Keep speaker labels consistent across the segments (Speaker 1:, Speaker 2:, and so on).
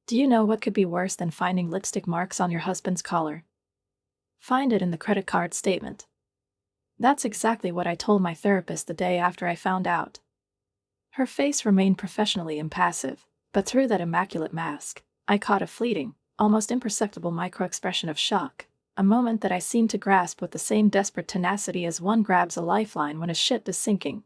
Speaker 1: Do you know what could be worse than finding lipstick marks on your husband's collar? Find it in the credit card statement. That's exactly what I told my therapist the day after I found out. Her face remained professionally impassive, but through that immaculate mask, I caught a fleeting, almost imperceptible micro-expression of shock, a moment that I seemed to grasp with the same desperate tenacity as one grabs a lifeline when a ship is sinking.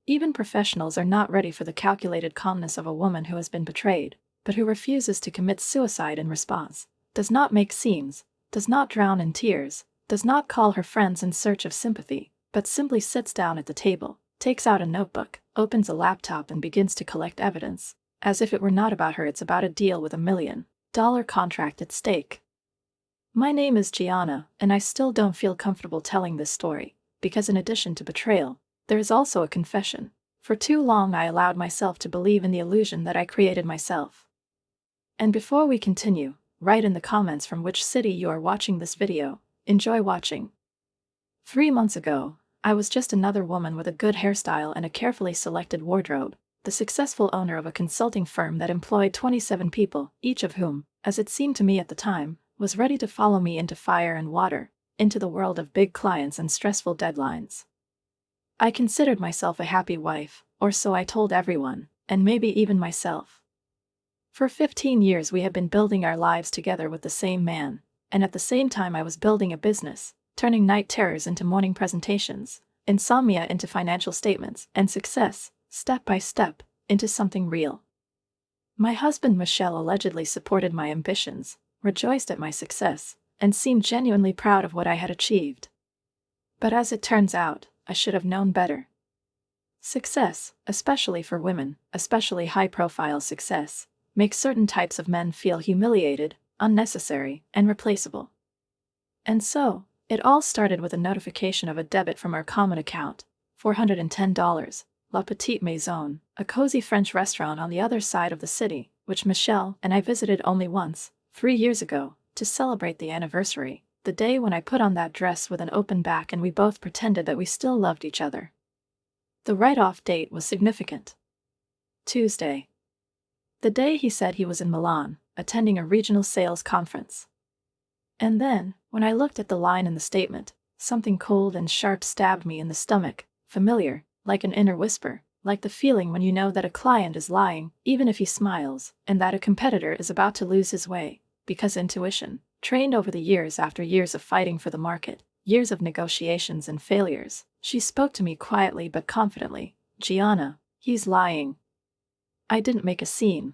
Speaker 1: Even professionals are not ready for the calculated calmness of a woman who has been betrayed, but who refuses to commit suicide in response, does not make scenes, does not drown in tears, does not call her friends in search of sympathy, but simply sits down at the table, takes out a notebook, opens a laptop and begins to collect evidence, as if it were not about her, it's about a deal with $1 million contract at stake. My name is Gianna, and I still don't feel comfortable telling this story, because in addition to betrayal, there is also a confession. For too long I allowed myself to believe in the illusion that I created myself. And before we continue, write in the comments from which city you are watching this video. Enjoy watching. 3 months ago, I was just another woman with a good hairstyle and a carefully selected wardrobe, the successful owner of a consulting firm that employed 27 people, each of whom, as it seemed to me at the time, was ready to follow me into fire and water, into the world of big clients and stressful deadlines. I considered myself a happy wife, or so I told everyone, and maybe even myself. For 15 years we had been building our lives together with the same man, and at the same time I was building a business, turning night terrors into morning presentations, insomnia into financial statements, and success, step by step, into something real. My husband Michel allegedly supported my ambitions, rejoiced at my success, and seemed genuinely proud of what I had achieved. But as it turns out, I should have known better. Success, especially for women, especially high-profile success, makes certain types of men feel humiliated, unnecessary, and replaceable. And so, it all started with a notification of a debit from our common account, $410, La Petite Maison, a cozy French restaurant on the other side of the city, which Michel and I visited only once, 3 years ago, to celebrate the anniversary, the day when I put on that dress with an open back and we both pretended that we still loved each other. The write-off date was significant. Tuesday. The day he said he was in Milan, attending a regional sales conference. And then, when I looked at the line in the statement, something cold and sharp stabbed me in the stomach, familiar, like an inner whisper, like the feeling when you know that a client is lying, even if he smiles, and that a competitor is about to lose his way, because intuition, trained over the years after years of fighting for the market, years of negotiations and failures, she spoke to me quietly but confidently, "Gianna, he's lying." I didn't make a scene.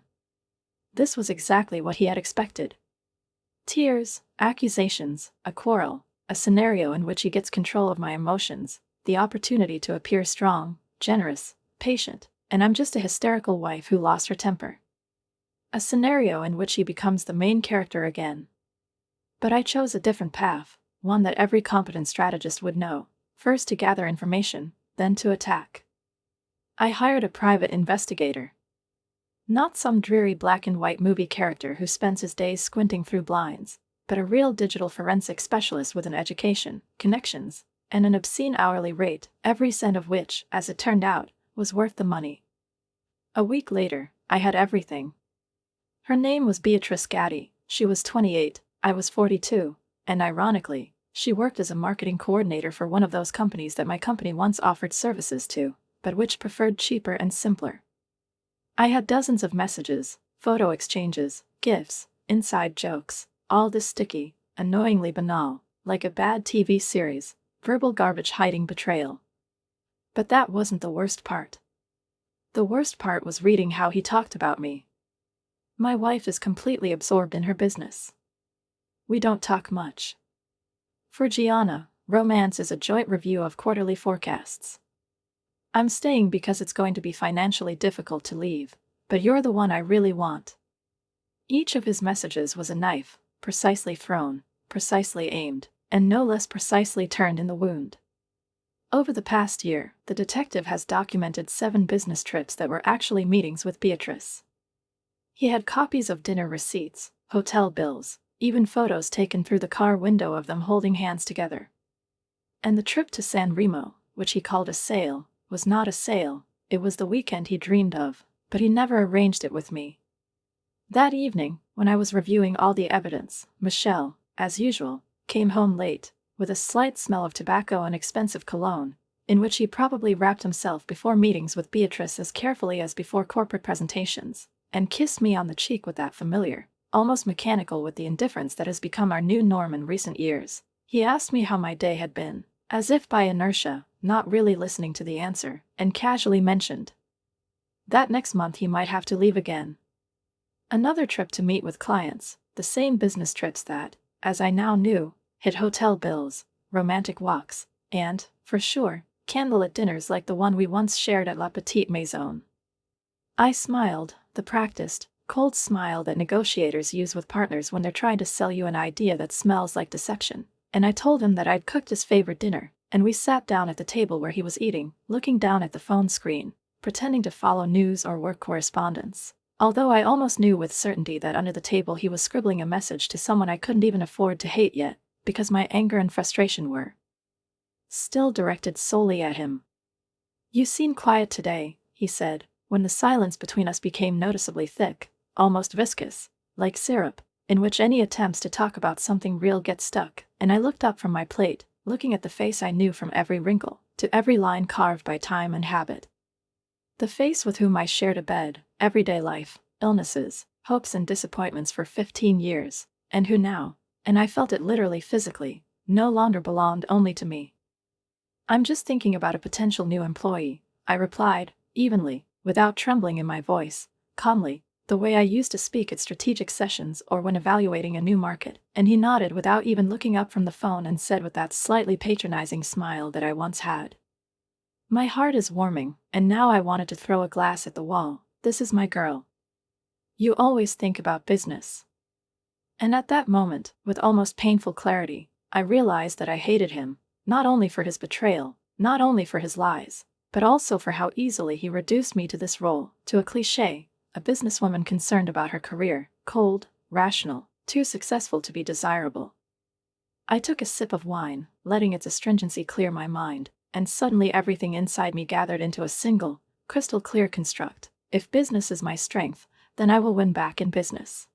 Speaker 1: This was exactly what he had expected. Tears, accusations, a quarrel, a scenario in which he gets control of my emotions, the opportunity to appear strong, generous, patient, and I'm just a hysterical wife who lost her temper. A scenario in which he becomes the main character again. But I chose a different path, one that every competent strategist would know, first to gather information, then to attack. I hired a private investigator. Not some dreary black and white movie character who spends his days squinting through blinds, but a real digital forensic specialist with an education, connections, and an obscene hourly rate, every cent of which, as it turned out, was worth the money. A week later, I had everything. Her name was Beatrice Gatti, she was 28, I was 42, and ironically, she worked as a marketing coordinator for one of those companies that my company once offered services to, but which preferred cheaper and simpler. I had dozens of messages, photo exchanges, gifs, inside jokes, all this sticky, annoyingly banal, like a bad TV series, verbal garbage hiding betrayal. But that wasn't the worst part. The worst part was reading how he talked about me. My wife is completely absorbed in her business. We don't talk much. For Gianna, romance is a joint review of quarterly forecasts. I'm staying because it's going to be financially difficult to leave, but you're the one I really want. Each of his messages was a knife, precisely thrown, precisely aimed, and no less precisely turned in the wound. Over the past year, the detective has documented 7 business trips that were actually meetings with Beatrice. He had copies of dinner receipts, hotel bills, even photos taken through the car window of them holding hands together. And the trip to San Remo, which he called a sale, was not a sale, it was the weekend he dreamed of, but he never arranged it with me. That evening, when I was reviewing all the evidence, Michelle, as usual, came home late, with a slight smell of tobacco and expensive cologne, in which he probably wrapped himself before meetings with Beatrice as carefully as before corporate presentations, and kissed me on the cheek with that familiar, almost mechanical with the indifference that has become our new norm in recent years. He asked me how my day had been, as if by inertia, not really listening to the answer, and casually mentioned that next month he might have to leave again. Another trip to meet with clients, the same business trips that, as I now knew, hit hotel bills, romantic walks, and, for sure, candlelit dinners like the one we once shared at La Petite Maison. I smiled, the practiced, cold smile that negotiators use with partners when they're trying to sell you an idea that smells like deception, and I told him that I'd cooked his favorite dinner, and we sat down at the table where he was eating, looking down at the phone screen, pretending to follow news or work correspondence. Although I almost knew with certainty that under the table he was scribbling a message to someone I couldn't even afford to hate yet, because my anger and frustration were still directed solely at him. "You seem quiet today," he said, when the silence between us became noticeably thick, almost viscous, like syrup, in which any attempts to talk about something real get stuck, and I looked up from my plate, looking at the face I knew from every wrinkle, to every line carved by time and habit. The face with whom I shared a bed, everyday life, illnesses, hopes and disappointments for 15 years, and who now, and I felt it literally physically, no longer belonged only to me. "I'm just thinking about a potential new employee," I replied, evenly, without trembling in my voice, calmly, the way I used to speak at strategic sessions or when evaluating a new market, and he nodded without even looking up from the phone and said with that slightly patronizing smile that I once had, "My heart is warming, and now I wanted to throw a glass at the wall. This is my girl. You always think about business." And at that moment, with almost painful clarity, I realized that I hated him, not only for his betrayal, not only for his lies, but also for how easily he reduced me to this role, to a cliché, a businesswoman concerned about her career, cold, rational, too successful to be desirable. I took a sip of wine, letting its astringency clear my mind, and suddenly everything inside me gathered into a single, crystal-clear construct. If business is my strength, then I will win back in business.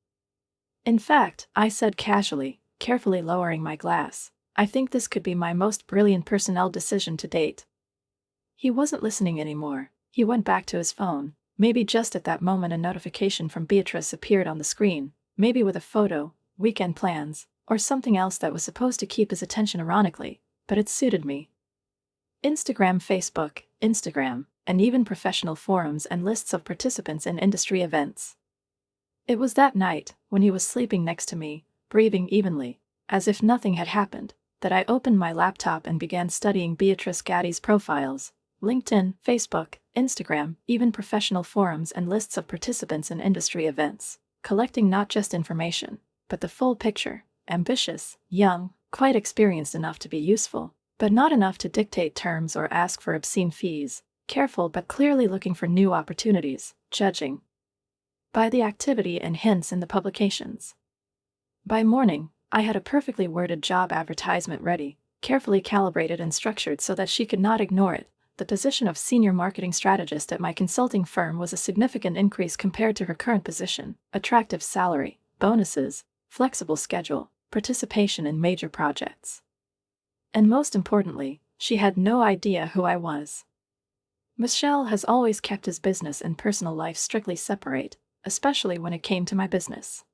Speaker 1: "In fact," I said casually, carefully lowering my glass, "I think this could be my most brilliant personnel decision to date." He wasn't listening anymore. He went back to his phone. Maybe just at that moment a notification from Beatrice appeared on the screen, maybe with a photo, weekend plans, or something else that was supposed to keep his attention ironically, but it suited me. Instagram, and even professional forums and lists of participants in industry events. It was that night, when he was sleeping next to me, breathing evenly, as if nothing had happened, that I opened my laptop and began studying Beatrice Gaddy's profiles, LinkedIn, Facebook, Instagram, even professional forums and lists of participants in industry events, collecting not just information, but the full picture. Ambitious, young, quite experienced enough to be useful, but not enough to dictate terms or ask for obscene fees, careful but clearly looking for new opportunities, judging by the activity and hints in the publications. By morning, I had a perfectly worded job advertisement ready, carefully calibrated and structured so that she could not ignore it. The position of senior marketing strategist at my consulting firm was a significant increase compared to her current position, attractive salary, bonuses, flexible schedule, participation in major projects. And most importantly, she had no idea who I was. Michel has always kept his business and personal life strictly separate, especially when it came to my business.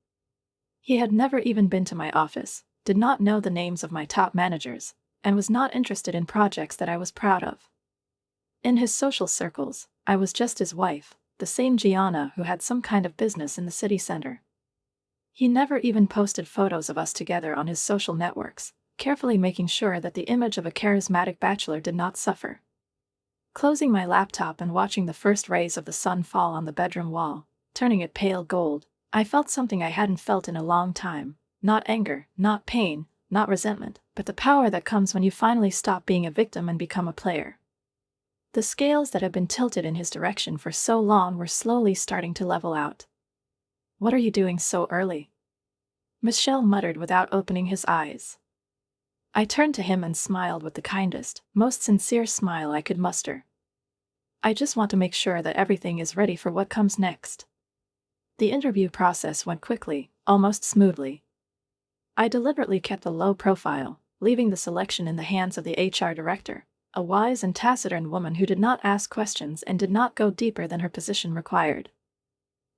Speaker 1: He had never even been to my office, did not know the names of my top managers, and was not interested in projects that I was proud of. In his social circles, I was just his wife, the same Gianna who had some kind of business in the city center. He never even posted photos of us together on his social networks, carefully making sure that the image of a charismatic bachelor did not suffer. Closing my laptop and watching the first rays of the sun fall on the bedroom wall, turning it pale gold, I felt something I hadn't felt in a long time. Not anger, not pain, not resentment, but the power that comes when you finally stop being a victim and become a player. The scales that had been tilted in his direction for so long were slowly starting to level out. "What are you doing so early?" Michel muttered without opening his eyes. I turned to him and smiled with the kindest, most sincere smile I could muster. "I just want to make sure that everything is ready for what comes next." The interview process went quickly, almost smoothly. I deliberately kept a low profile, leaving the selection in the hands of the HR director, a wise and taciturn woman who did not ask questions and did not go deeper than her position required.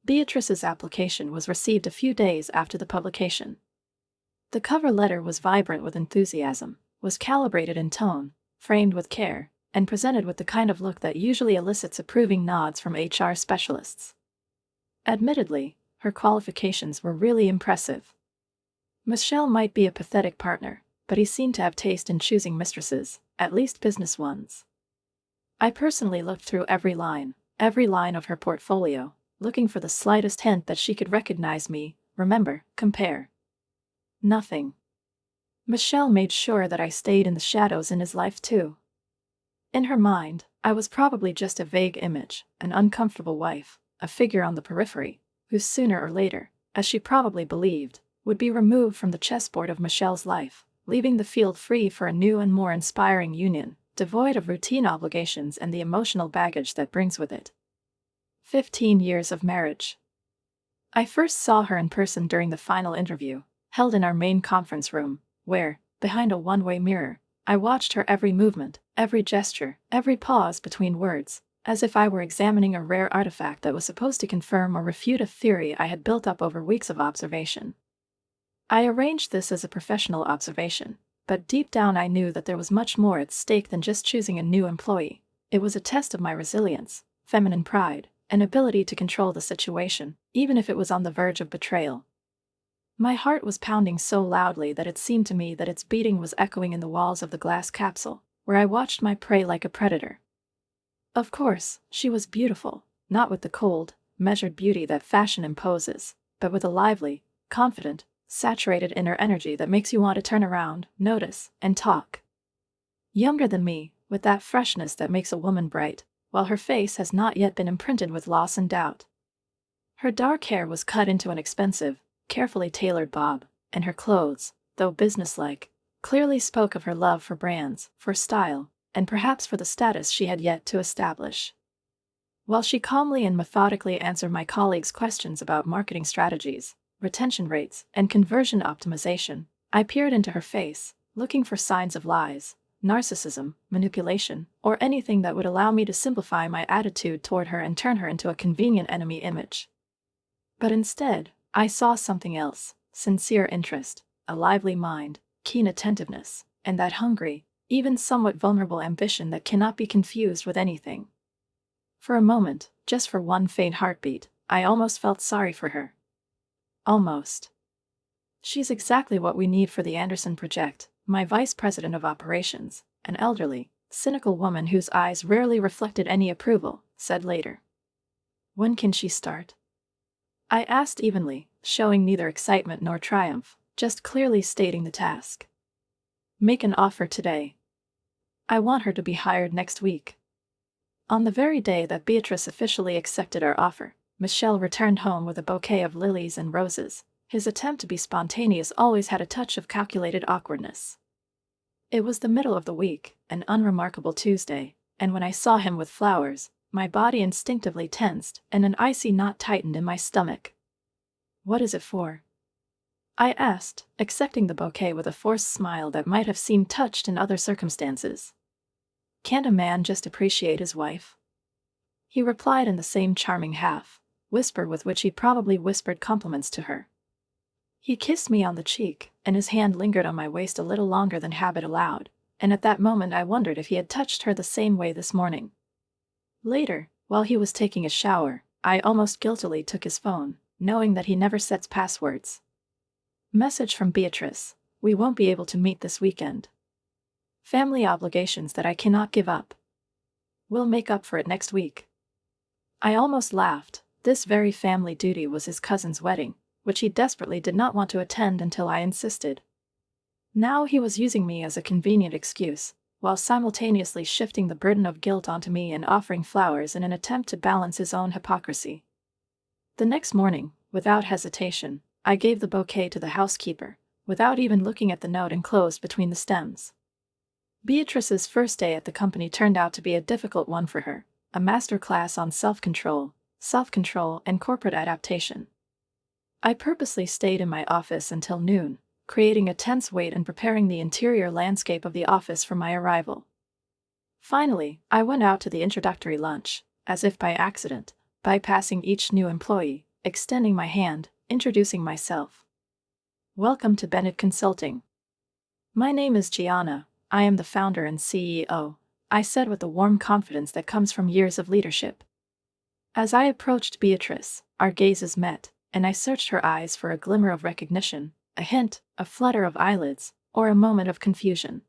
Speaker 1: Beatrice's application was received a few days after the publication. The cover letter was vibrant with enthusiasm, was calibrated in tone, framed with care, and presented with the kind of look that usually elicits approving nods from HR specialists. Admittedly, her qualifications were really impressive. Michelle might be a pathetic partner, but he seemed to have taste in choosing mistresses, at least business ones. I personally looked through every line of her portfolio, looking for the slightest hint that she could recognize me, remember, compare. Nothing. Michelle made sure that I stayed in the shadows in his life too. In her mind, I was probably just a vague image, an uncomfortable wife, a figure on the periphery, who sooner or later, as she probably believed, would be removed from the chessboard of Michelle's life, leaving the field free for a new and more inspiring union, devoid of routine obligations and the emotional baggage that brings with it. 15 years of marriage. I first saw her in person during the final interview, held in our main conference room, where, behind a one-way mirror, I watched her every movement, every gesture, every pause between words, as if I were examining a rare artifact that was supposed to confirm or refute a theory I had built up over weeks of observation. I arranged this as a professional observation, but deep down I knew that there was much more at stake than just choosing a new employee. It was a test of my resilience, feminine pride, and ability to control the situation, even if it was on the verge of betrayal. My heart was pounding so loudly that it seemed to me that its beating was echoing in the walls of the glass capsule, where I watched my prey like a predator. Of course, she was beautiful, not with the cold, measured beauty that fashion imposes, but with a lively, confident, saturated inner energy that makes you want to turn around, notice, and talk. Younger than me, with that freshness that makes a woman bright, while her face has not yet been imprinted with loss and doubt. Her dark hair was cut into an expensive, carefully tailored bob, and her clothes, though businesslike, clearly spoke of her love for brands, for style, and perhaps for the status she had yet to establish. While she calmly and methodically answered my colleagues' questions about marketing strategies, retention rates, and conversion optimization, I peered into her face, looking for signs of lies, narcissism, manipulation, or anything that would allow me to simplify my attitude toward her and turn her into a convenient enemy image. But instead, I saw something else: sincere interest, a lively mind, keen attentiveness, and that hungry, even somewhat vulnerable ambition that cannot be confused with anything. For a moment, just for one faint heartbeat, I almost felt sorry for her. Almost. She's exactly what we need for the Anderson project, my vice president of operations, an elderly, cynical woman whose eyes rarely reflected any approval, said later. When can she start? I asked evenly, showing neither excitement nor triumph, just clearly stating the task. Make an offer today. I want her to be hired next week. On the very day that Beatrice officially accepted our offer, Michelle returned home with a bouquet of lilies and roses. His attempt to be spontaneous always had a touch of calculated awkwardness. It was the middle of the week, an unremarkable Tuesday, and when I saw him with flowers, my body instinctively tensed and an icy knot tightened in my stomach. What is it for? I asked, accepting the bouquet with a forced smile that might have seemed touched in other circumstances. Can't a man just appreciate his wife? He replied in the same charming whisper with which he probably whispered compliments to her. He kissed me on the cheek, and his hand lingered on my waist a little longer than habit allowed, and at that moment I wondered if he had touched her the same way this morning. Later, while he was taking a shower, I almost guiltily took his phone, knowing that he never sets passwords. Message from Beatrice: we won't be able to meet this weekend. Family obligations that I cannot give up. We'll make up for it next week. I almost laughed. This very family duty was his cousin's wedding, which he desperately did not want to attend until I insisted. Now he was using me as a convenient excuse, while simultaneously shifting the burden of guilt onto me and offering flowers in an attempt to balance his own hypocrisy. The next morning, without hesitation, I gave the bouquet to the housekeeper, without even looking at the note enclosed between the stems. Beatrice's first day at the company turned out to be a difficult one for her, a masterclass on self-control and corporate adaptation. I purposely stayed in my office until noon, creating a tense wait and preparing the interior landscape of the office for my arrival. Finally, I went out to the introductory lunch, as if by accident, bypassing each new employee, extending my hand, introducing myself. Welcome to Bennett Consulting. My name is Gianna. I am the founder and CEO, I said with the warm confidence that comes from years of leadership. As I approached Beatrice, our gazes met, and I searched her eyes for a glimmer of recognition, a hint, a flutter of eyelids, or a moment of confusion.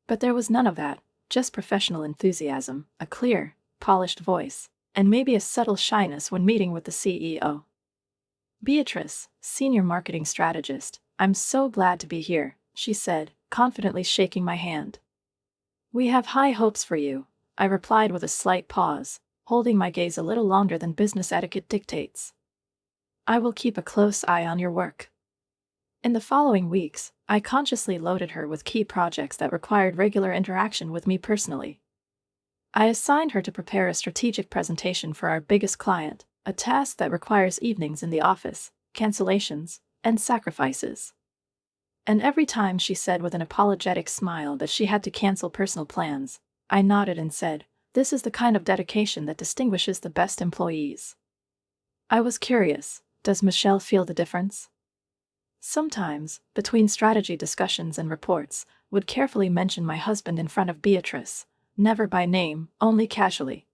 Speaker 1: But there was none of that, just professional enthusiasm, a clear, polished voice, and maybe a subtle shyness when meeting with the CEO. Beatrice, Senior Marketing Strategist, I'm so glad to be here, she said, confidently shaking my hand. We have high hopes for you, I replied with a slight pause, holding my gaze a little longer than business etiquette dictates. I will keep a close eye on your work. In the following weeks, I consciously loaded her with key projects that required regular interaction with me personally. I assigned her to prepare a strategic presentation for our biggest client, a task that requires evenings in the office, cancellations, and sacrifices. And every time she said with an apologetic smile that she had to cancel personal plans, I nodded and said, "This is the kind of dedication that distinguishes the best employees." I was curious, does Michelle feel the difference? Sometimes, between strategy discussions and reports, would carefully mention my husband in front of Beatrice, never by name, only casually.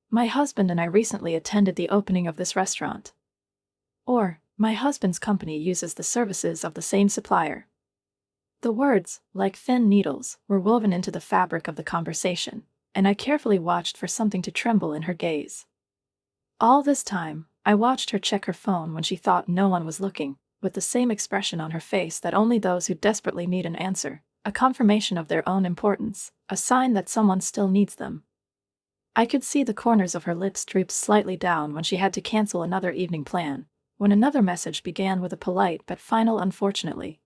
Speaker 1: My husband and I recently attended the opening of this restaurant. Or, my husband's company uses the services of the same supplier. The words, like thin needles, were woven into the fabric of the conversation, and I carefully watched for something to tremble in her gaze. All this time, I watched her check her phone when she thought no one was looking, with the same expression on her face that only those who desperately need an answer, a confirmation of their own importance, a sign that someone still needs them. I could see the corners of her lips droop slightly down when she had to cancel another evening plan, when another message began with a polite but final "unfortunately."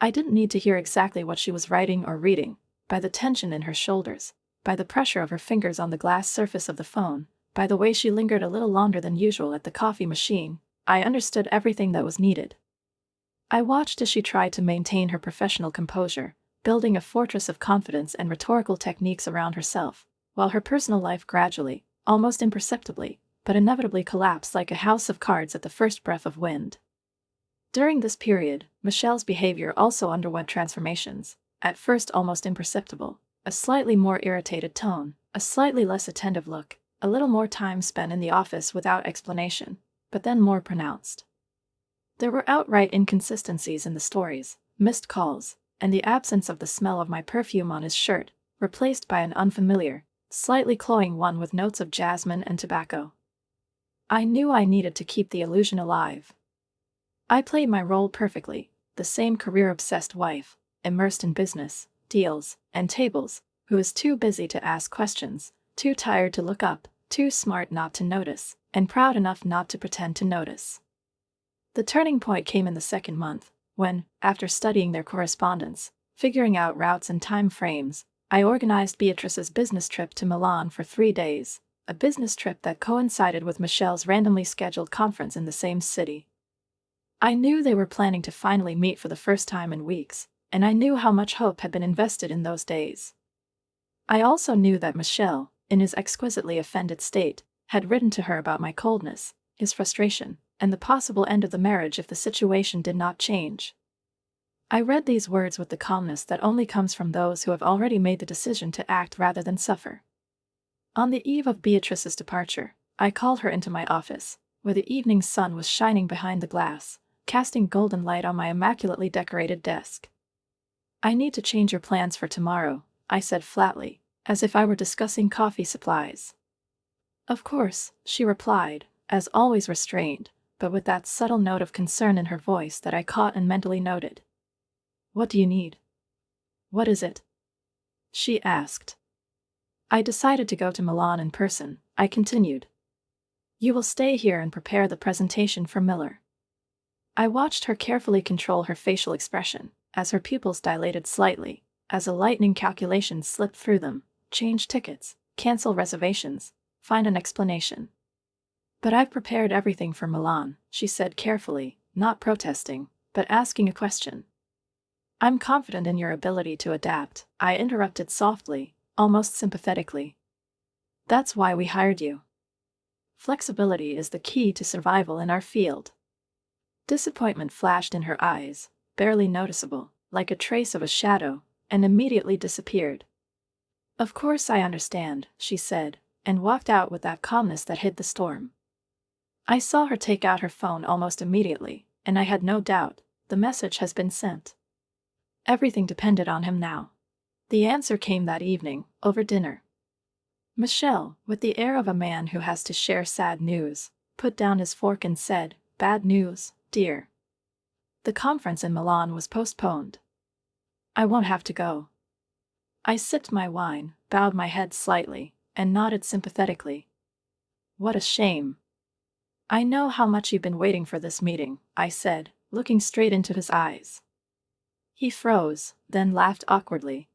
Speaker 1: I didn't need to hear exactly what she was writing or reading, by the tension in her shoulders, by the pressure of her fingers on the glass surface of the phone, by the way she lingered a little longer than usual at the coffee machine. I understood everything that was needed. I watched as she tried to maintain her professional composure, building a fortress of confidence and rhetorical techniques around herself, while her personal life gradually, almost imperceptibly, but inevitably collapsed like a house of cards at the first breath of wind. During this period, Michelle's behavior also underwent transformations, at first almost imperceptible, a slightly more irritated tone, a slightly less attentive look, a little more time spent in the office without explanation, but then more pronounced. There were outright inconsistencies in the stories, missed calls, and the absence of the smell of my perfume on his shirt, replaced by an unfamiliar, slightly cloying one with notes of jasmine and tobacco. I knew I needed to keep the illusion alive. I played my role perfectly, the same career-obsessed wife, immersed in business, deals, and tables, who is too busy to ask questions, too tired to look up, too smart not to notice, and proud enough not to pretend to notice. The turning point came in the second month, when, after studying their correspondence, figuring out routes and time frames, I organized Beatrice's business trip to Milan for 3 days, a business trip that coincided with Michelle's randomly scheduled conference in the same city. I knew they were planning to finally meet for the first time in weeks, and I knew how much hope had been invested in those days. I also knew that Michelle, in his exquisitely offended state, had written to her about my coldness, his frustration, and the possible end of the marriage if the situation did not change. I read these words with the calmness that only comes from those who have already made the decision to act rather than suffer. On the eve of Beatrice's departure, I called her into my office, where the evening sun was shining behind the glass, casting golden light on my immaculately decorated desk. "I need to change your plans for tomorrow," I said flatly, as if I were discussing coffee supplies. "Of course," she replied, as always restrained, but with that subtle note of concern in her voice that I caught and mentally noted. "What do you need?" "What is it?" she asked. "I decided to go to Milan in person," I continued. "You will stay here and prepare the presentation for Miller." I watched her carefully control her facial expression, as her pupils dilated slightly, as a lightning calculation slipped through them: change tickets, cancel reservations, find an explanation. "But I've prepared everything for Milan," she said carefully, not protesting, but asking a question. I'm confident in your ability to adapt, I interrupted softly, almost sympathetically. That's why we hired you. Flexibility is the key to survival in our field. Disappointment flashed in her eyes, barely noticeable, like a trace of a shadow, and immediately disappeared. Of course I understand, she said, and walked out with that calmness that hid the storm. I saw her take out her phone almost immediately, and I had no doubt, the message has been sent. Everything depended on him now. The answer came that evening, over dinner. Michel, with the air of a man who has to share sad news, put down his fork and said, "Bad news, dear. The conference in Milan was postponed. I won't have to go." I sipped my wine, bowed my head slightly, and nodded sympathetically. What a shame. I know how much you've been waiting for this meeting, I said, looking straight into his eyes. He froze, then laughed awkwardly.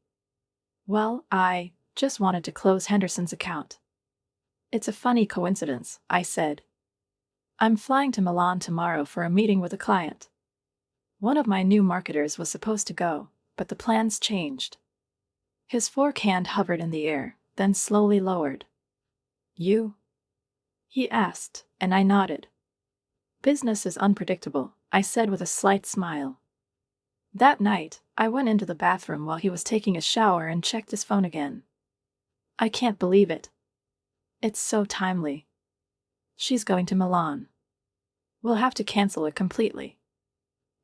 Speaker 1: Well, I just wanted to close Henderson's account. It's a funny coincidence, I said. I'm flying to Milan tomorrow for a meeting with a client. One of my new marketers was supposed to go, but the plans changed. His forehand hovered in the air, then slowly lowered. You? He asked, and I nodded. Business is unpredictable, I said with a slight smile. That night, I went into the bathroom while he was taking a shower and checked his phone again. I can't believe it. It's so timely. She's going to Milan. We'll have to cancel it completely.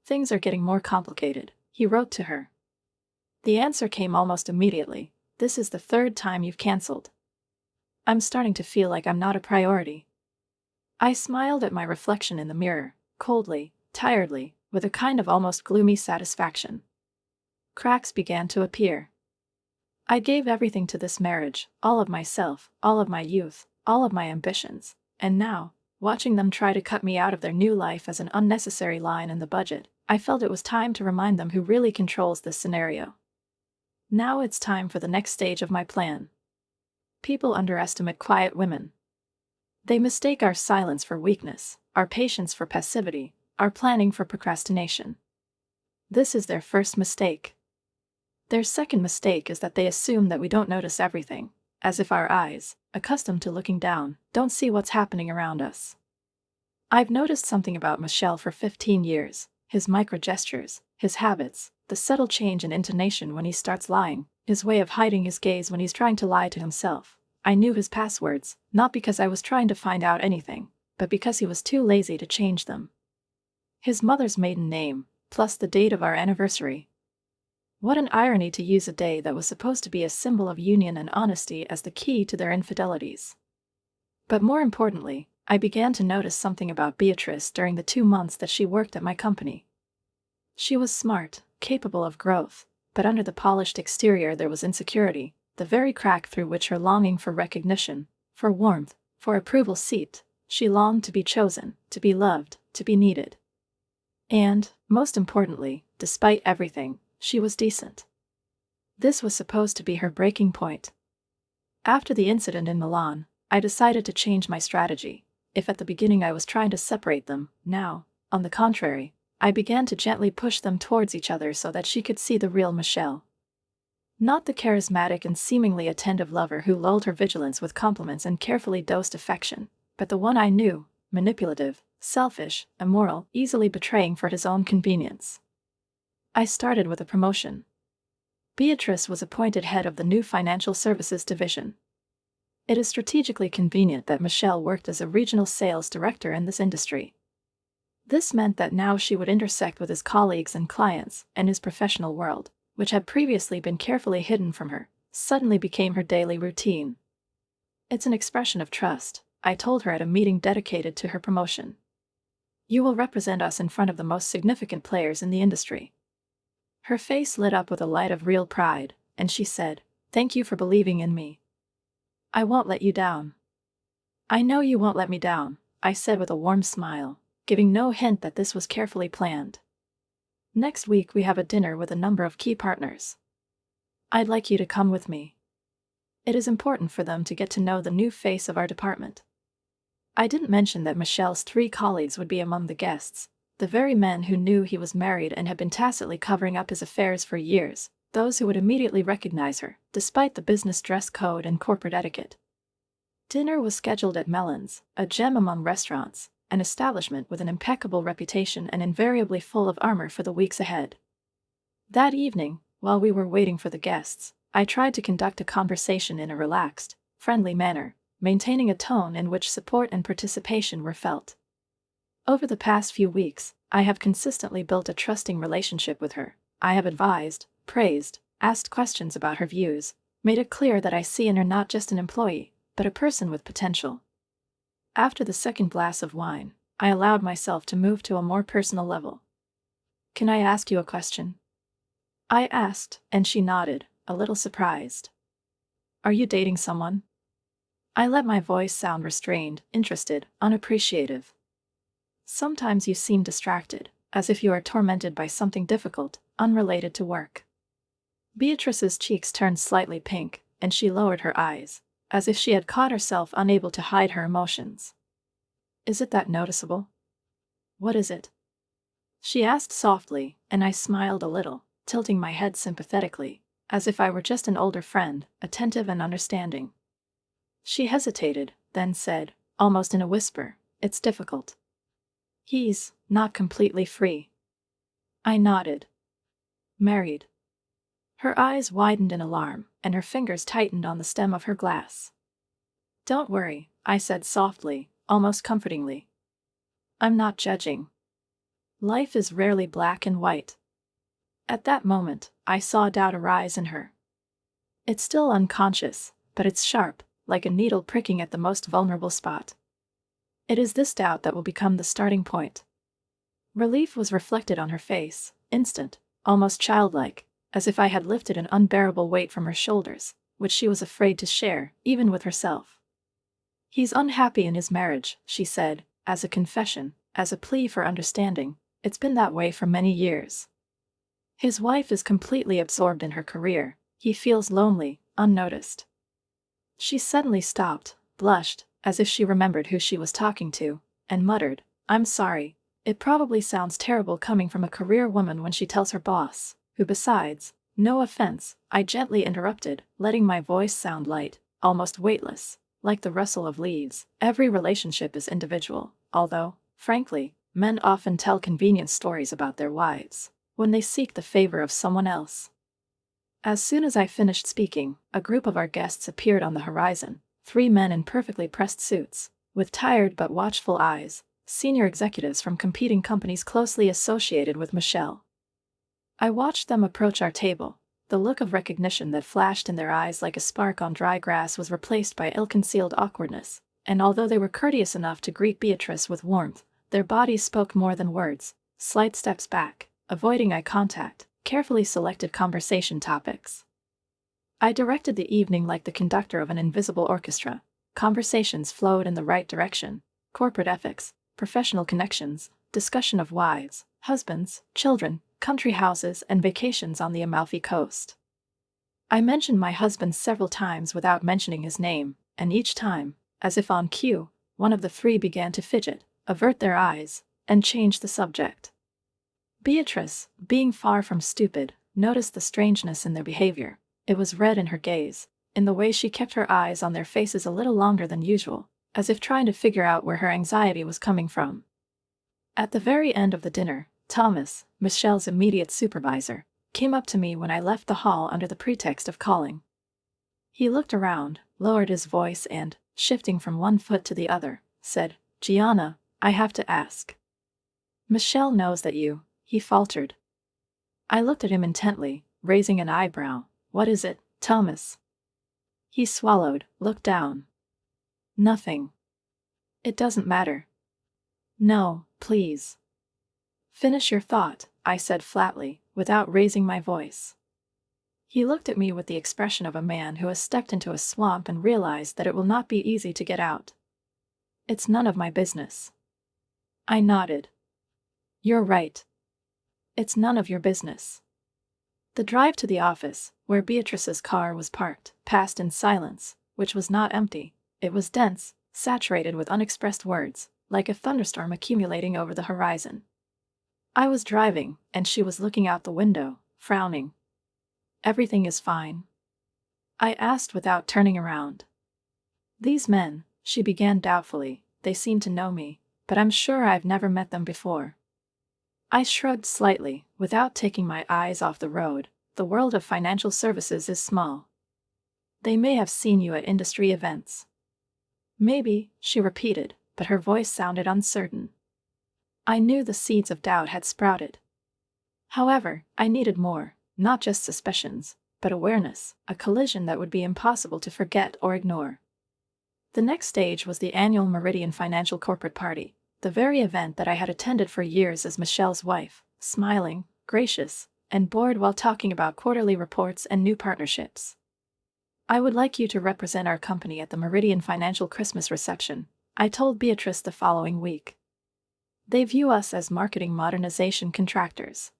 Speaker 1: Things are getting more complicated, he wrote to her. The answer came almost immediately. This is the third time you've canceled. I'm starting to feel like I'm not a priority. I smiled at my reflection in the mirror, coldly, tiredly, with a kind of almost gloomy satisfaction. Cracks began to appear. I gave everything to this marriage, all of myself, all of my youth, all of my ambitions, and now, watching them try to cut me out of their new life as an unnecessary line in the budget, I felt it was time to remind them who really controls this scenario. Now it's time for the next stage of my plan. People underestimate quiet women. They mistake our silence for weakness, our patience for passivity, our planning for procrastination. This is their first mistake. Their second mistake is that they assume that we don't notice everything, as if our eyes, accustomed to looking down, don't see what's happening around us. I've noticed something about Michel for 15 years, his micro-gestures, his habits, the subtle change in intonation when he starts lying, his way of hiding his gaze when he's trying to lie to himself. I knew his passwords, not because I was trying to find out anything, but because he was too lazy to change them. His mother's maiden name, plus the date of our anniversary. What an irony to use a day that was supposed to be a symbol of union and honesty as the key to their infidelities. But more importantly, I began to notice something about Beatrice during the 2 months that she worked at my company. She was smart, capable of growth, but under the polished exterior there was insecurity, the very crack through which her longing for recognition, for warmth, for approval seeped. She longed to be chosen, to be loved, to be needed. And, most importantly, despite everything, she was decent. This was supposed to be her breaking point. After the incident in Milan, I decided to change my strategy. If at the beginning I was trying to separate them, now, on the contrary, I began to gently push them towards each other so that she could see the real Michel. Not the charismatic and seemingly attentive lover who lulled her vigilance with compliments and carefully dosed affection, but the one I knew, manipulative, selfish, immoral, easily betraying for his own convenience. I started with a promotion. Beatrice was appointed head of the new financial services division. It is strategically convenient that Michel worked as a regional sales director in this industry. This meant that now she would intersect with his colleagues and clients, and his professional world, which had previously been carefully hidden from her, suddenly became her daily routine. It's an expression of trust, I told her at a meeting dedicated to her promotion. You will represent us in front of the most significant players in the industry. Her face lit up with a light of real pride, and she said, "Thank you for believing in me. I won't let you down." "I know you won't let me down," I said with a warm smile, giving no hint that this was carefully planned. "Next week we have a dinner with a number of key partners. I'd like you to come with me. It is important for them to get to know the new face of our department." I didn't mention that Michelle's 3 colleagues would be among the guests, the very men who knew he was married and had been tacitly covering up his affairs for years, those who would immediately recognize her, despite the business dress code and corporate etiquette. Dinner was scheduled at Mellon's, a gem among restaurants, an establishment with an impeccable reputation and invariably full of armor for the weeks ahead. That evening, while we were waiting for the guests, I tried to conduct a conversation in a relaxed, friendly manner, maintaining a tone in which support and participation were felt. Over the past few weeks, I have consistently built a trusting relationship with her. I have advised, praised, asked questions about her views, made it clear that I see in her not just an employee, but a person with potential. After the second glass of wine, I allowed myself to move to a more personal level. "Can I ask you a question?" I asked, and she nodded, a little surprised. "Are you dating someone?" I let my voice sound restrained, interested, unappreciative. "Sometimes you seem distracted, as if you are tormented by something difficult, unrelated to work." Beatrice's cheeks turned slightly pink, and she lowered her eyes, as if she had caught herself unable to hide her emotions. "Is it that noticeable?" "What is it?" she asked softly, and I smiled a little, tilting my head sympathetically, as if I were just an older friend, attentive and understanding. She hesitated, then said, almost in a whisper, "It's difficult. He's not completely free." I nodded. "Married?" Her eyes widened in alarm, and her fingers tightened on the stem of her glass. "Don't worry," I said softly, almost comfortingly. "I'm not judging. Life is rarely black and white." At that moment, I saw doubt arise in her. It's still unconscious, but it's sharp, like a needle pricking at the most vulnerable spot. It is this doubt that will become the starting point. Relief was reflected on her face, instant, almost childlike, as if I had lifted an unbearable weight from her shoulders, which she was afraid to share, even with herself. "He's unhappy in his marriage," she said, as a confession, as a plea for understanding. "It's been that way for many years. His wife is completely absorbed in her career. He feels lonely, unnoticed." She suddenly stopped, blushed, as if she remembered who she was talking to, and muttered, "I'm sorry. It probably sounds terrible coming from a career woman when she tells her boss, who besides, no offense," I gently interrupted, letting my voice sound light, almost weightless, like the rustle of leaves. "Every relationship is individual, although, frankly, men often tell convenient stories about their wives when they seek the favor of someone else." As soon as I finished speaking, a group of our guests appeared on the horizon, 3 men in perfectly pressed suits, with tired but watchful eyes, senior executives from competing companies closely associated with Michelle. I watched them approach our table. The look of recognition that flashed in their eyes like a spark on dry grass was replaced by ill-concealed awkwardness, and although they were courteous enough to greet Beatrice with warmth, their bodies spoke more than words. Slight steps back, avoiding eye contact, carefully selected conversation topics. I directed the evening like the conductor of an invisible orchestra. Conversations flowed in the right direction: corporate ethics, professional connections, discussion of wives, husbands, children, country houses, and vacations on the Amalfi Coast. I mentioned my husband several times without mentioning his name, and each time, as if on cue, one of the 3 began to fidget, avert their eyes, and change the subject. Beatrice, being far from stupid, noticed the strangeness in their behavior. It was read in her gaze, in the way she kept her eyes on their faces a little longer than usual, as if trying to figure out where her anxiety was coming from. At the very end of the dinner, Thomas, Michelle's immediate supervisor, came up to me when I left the hall under the pretext of calling. He looked around, lowered his voice and, shifting from one foot to the other, said, "Gianna, I have to ask. Michelle knows that you," he faltered. I looked at him intently, raising an eyebrow. "What is it, Thomas?" He swallowed, looked down. "Nothing. It doesn't matter." "No, please. Finish your thought," I said flatly, without raising my voice. He looked at me with the expression of a man who has stepped into a swamp and realized that it will not be easy to get out. "It's none of my business." I nodded. "You're right. It's none of your business." The drive to the office, where Beatrice's car was parked, passed in silence, which was not empty. It was dense, saturated with unexpressed words, like a thunderstorm accumulating over the horizon. I was driving, and she was looking out the window, frowning. "Everything is fine?" I asked without turning around. "These men," she began doubtfully, "they seem to know me, but I'm sure I've never met them before." I shrugged slightly, without taking my eyes off the road. The world of financial services is small. "They may have seen you at industry events." "Maybe," she repeated, but her voice sounded uncertain. I knew the seeds of doubt had sprouted. However, I needed more, not just suspicions, but awareness, a collision that would be impossible to forget or ignore. The next stage was the annual Meridian Financial Corporate Party, the very event that I had attended for years as Michelle's wife, smiling, gracious, and bored while talking about quarterly reports and new partnerships. "I would like you to represent our company at the Meridian Financial Christmas reception," I told Beatrice the following week. "They view us as marketing modernization contractors.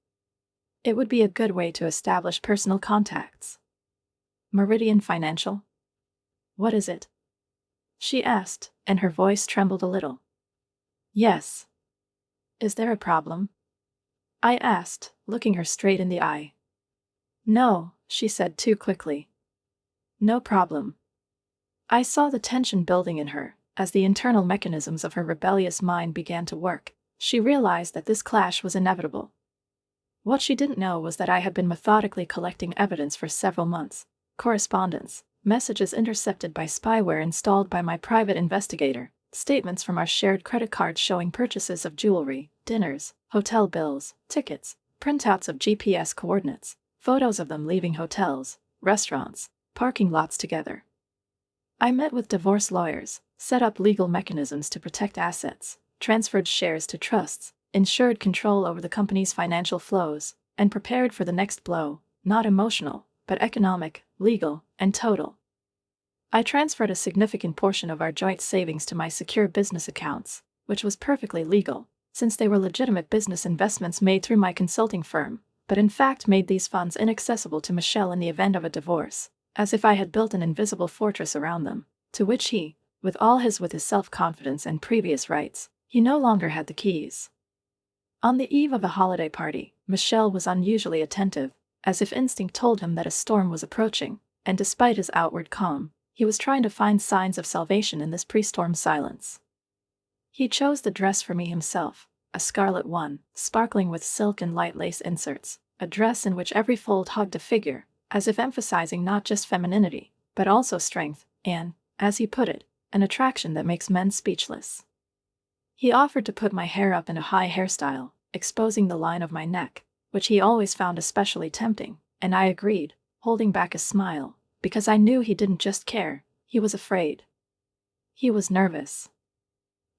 Speaker 1: It would be a good way to establish personal contacts." "Meridian Financial? What is it?" she asked, and her voice trembled a little. "Yes." "Is there a problem?" I asked, looking her straight in the eye. "No," she said too quickly. "No problem." I saw the tension building in her. As the internal mechanisms of her rebellious mind began to work, she realized that this clash was inevitable. What she didn't know was that I had been methodically collecting evidence for several months: correspondence, messages intercepted by spyware installed by my private investigator, statements from our shared credit cards showing purchases of jewelry, dinners, hotel bills, tickets, printouts of GPS coordinates, photos of them leaving hotels, restaurants, parking lots together. I met with divorce lawyers, set up legal mechanisms to protect assets, transferred shares to trusts, ensured control over the company's financial flows, and prepared for the next blow, not emotional, but economic, legal, and total. I transferred a significant portion of our joint savings to my secure business accounts, which was perfectly legal, since they were legitimate business investments made through my consulting firm, but in fact made these funds inaccessible to Michelle in the event of a divorce, as if I had built an invisible fortress around them, to which he, with his self-confidence and previous rights, he no longer had the keys. On the eve of a holiday party, Michelle was unusually attentive, as if instinct told him that a storm was approaching, and despite his outward calm, he was trying to find signs of salvation in this pre-storm silence. He chose the dress for me himself, a scarlet one, sparkling with silk and light lace inserts, a dress in which every fold hugged a figure, as if emphasizing not just femininity, but also strength, and, as he put it, an attraction that makes men speechless. He offered to put my hair up in a high hairstyle, exposing the line of my neck, which he always found especially tempting, and I agreed, holding back a smile, because I knew he didn't just care, he was afraid. He was nervous.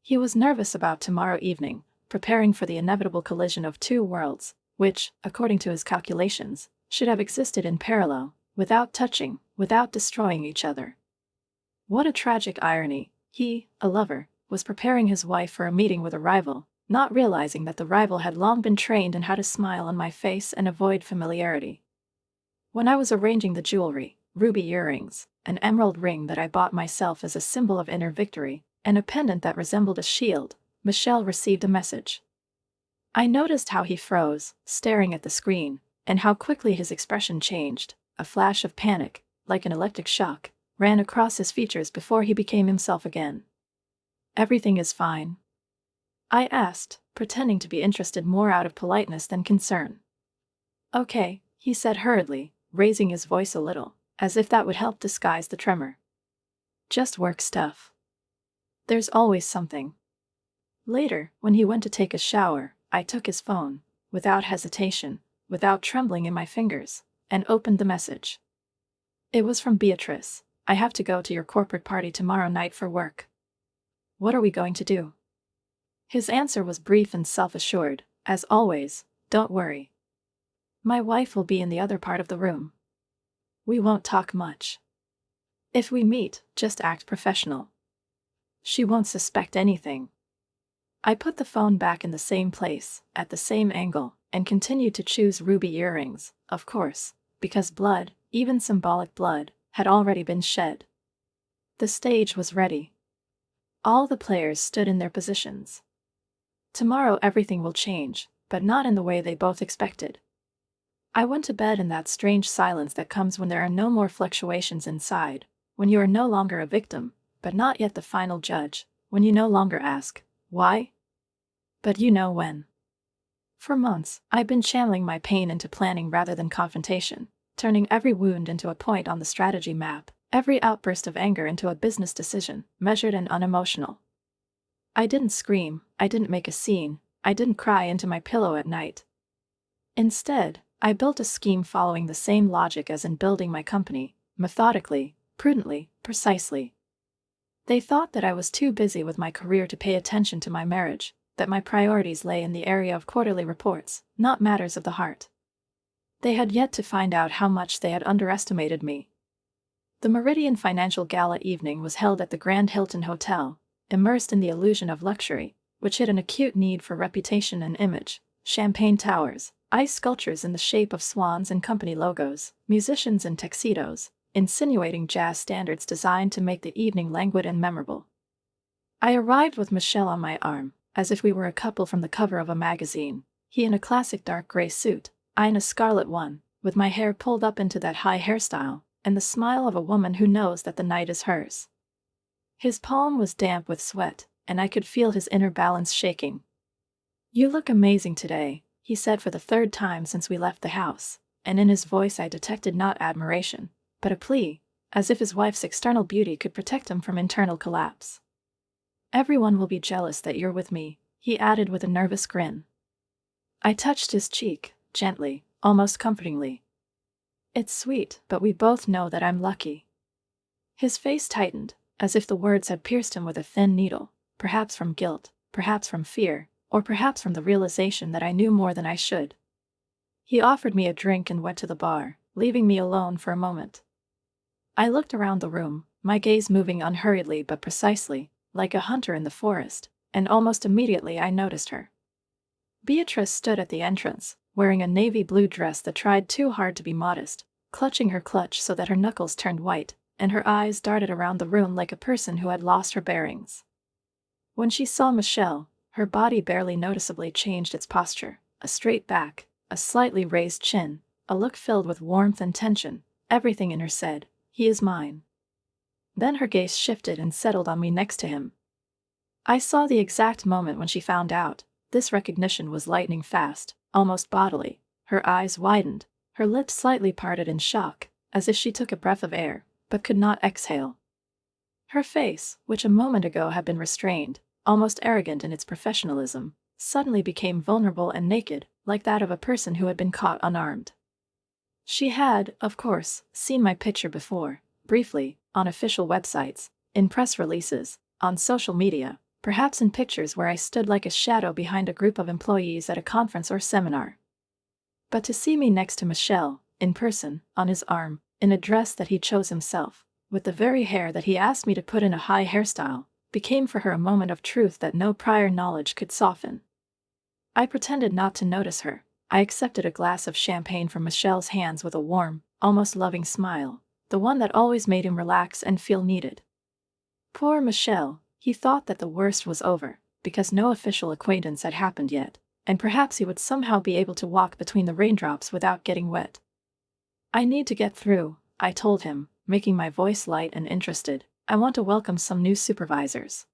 Speaker 1: He was nervous about tomorrow evening, preparing for the inevitable collision of two worlds, which, according to his calculations, should have existed in parallel, without touching, without destroying each other. What a tragic irony! He, a lover, was preparing his wife for a meeting with a rival, not realizing that the rival had long been trained in how to smile on my face and avoid familiarity. When I was arranging the jewelry, ruby earrings, an emerald ring that I bought myself as a symbol of inner victory, and a pendant that resembled a shield, Michelle received a message. I noticed how he froze, staring at the screen, and how quickly his expression changed. A flash of panic, like an electric shock, ran across his features before he became himself again. "Everything is fine?" I asked, pretending to be interested more out of politeness than concern. "Okay," he said hurriedly, raising his voice a little, as if that would help disguise the tremor. "Just work stuff. There's always something." Later, when he went to take a shower, I took his phone, without hesitation, without trembling in my fingers, and opened the message. It was from Beatrice. "I have to go to your corporate party tomorrow night for work." "What are we going to do?" His answer was brief and self-assured, as always, "Don't worry. My wife will be in the other part of the room. We won't talk much. If we meet, just act professional. She won't suspect anything." I put the phone back in the same place, at the same angle, and continued to choose ruby earrings, of course, because blood, even symbolic blood, had already been shed. The stage was ready. All the players stood in their positions. Tomorrow everything will change, but not in the way they both expected. I went to bed in that strange silence that comes when there are no more fluctuations inside, when you are no longer a victim, but not yet the final judge, when you no longer ask, why? But you know when. For months, I've been channeling my pain into planning rather than confrontation, turning every wound into a point on the strategy map, every outburst of anger into a business decision, measured and unemotional. I didn't scream, I didn't make a scene, I didn't cry into my pillow at night. Instead, I built a scheme following the same logic as in building my company, methodically, prudently, precisely. They thought that I was too busy with my career to pay attention to my marriage, that my priorities lay in the area of quarterly reports, not matters of the heart. They had yet to find out how much they had underestimated me. The Meridian Financial Gala evening was held at the Grand Hilton Hotel, immersed in the illusion of luxury, which hid an acute need for reputation and image. Champagne towers, ice sculptures in the shape of swans and company logos, musicians in tuxedos, insinuating jazz standards designed to make the evening languid and memorable. I arrived with Michel on my arm, as if we were a couple from the cover of a magazine, he in a classic dark gray suit, I in a scarlet one, with my hair pulled up into that high hairstyle, and the smile of a woman who knows that the night is hers. His palm was damp with sweat, and I could feel his inner balance shaking. "You look amazing today," he said for the third time since we left the house, and in his voice I detected not admiration, but a plea, as if his wife's external beauty could protect him from internal collapse. "Everyone will be jealous that you're with me," he added with a nervous grin. I touched his cheek, gently, almost comfortingly. "It's sweet, but we both know that I'm lucky." His face tightened, as if the words had pierced him with a thin needle, perhaps from guilt, perhaps from fear, or perhaps from the realization that I knew more than I should. He offered me a drink and went to the bar, leaving me alone for a moment. I looked around the room, my gaze moving unhurriedly but precisely, like a hunter in the forest, and almost immediately I noticed her. Beatrice stood at the entrance, wearing a navy blue dress that tried too hard to be modest, clutching her clutch so that her knuckles turned white, and her eyes darted around the room like a person who had lost her bearings. When she saw Michel, her body barely noticeably changed its posture, a straight back, a slightly raised chin, a look filled with warmth and tension. Everything in her said, "He is mine." Then her gaze shifted and settled on me next to him. I saw the exact moment when she found out. This recognition was lightning fast, almost bodily. Her eyes widened, her lips slightly parted in shock, as if she took a breath of air, but could not exhale. Her face, which a moment ago had been restrained, almost arrogant in its professionalism, suddenly became vulnerable and naked, like that of a person who had been caught unarmed. She had, of course, seen my picture before, briefly, on official websites, in press releases, on social media, perhaps in pictures where I stood like a shadow behind a group of employees at a conference or seminar. But to see me next to Michel, in person, on his arm, in a dress that he chose himself, with the very hair that he asked me to put in a high hairstyle, became for her a moment of truth that no prior knowledge could soften. I pretended not to notice her. I accepted a glass of champagne from Michel's hands with a warm, almost loving smile, the one that always made him relax and feel needed. Poor Michel, he thought that the worst was over, because no official acquaintance had happened yet, and perhaps he would somehow be able to walk between the raindrops without getting wet. "I need to get through," I told him, making my voice light and interested. "I want to welcome some new supervisors."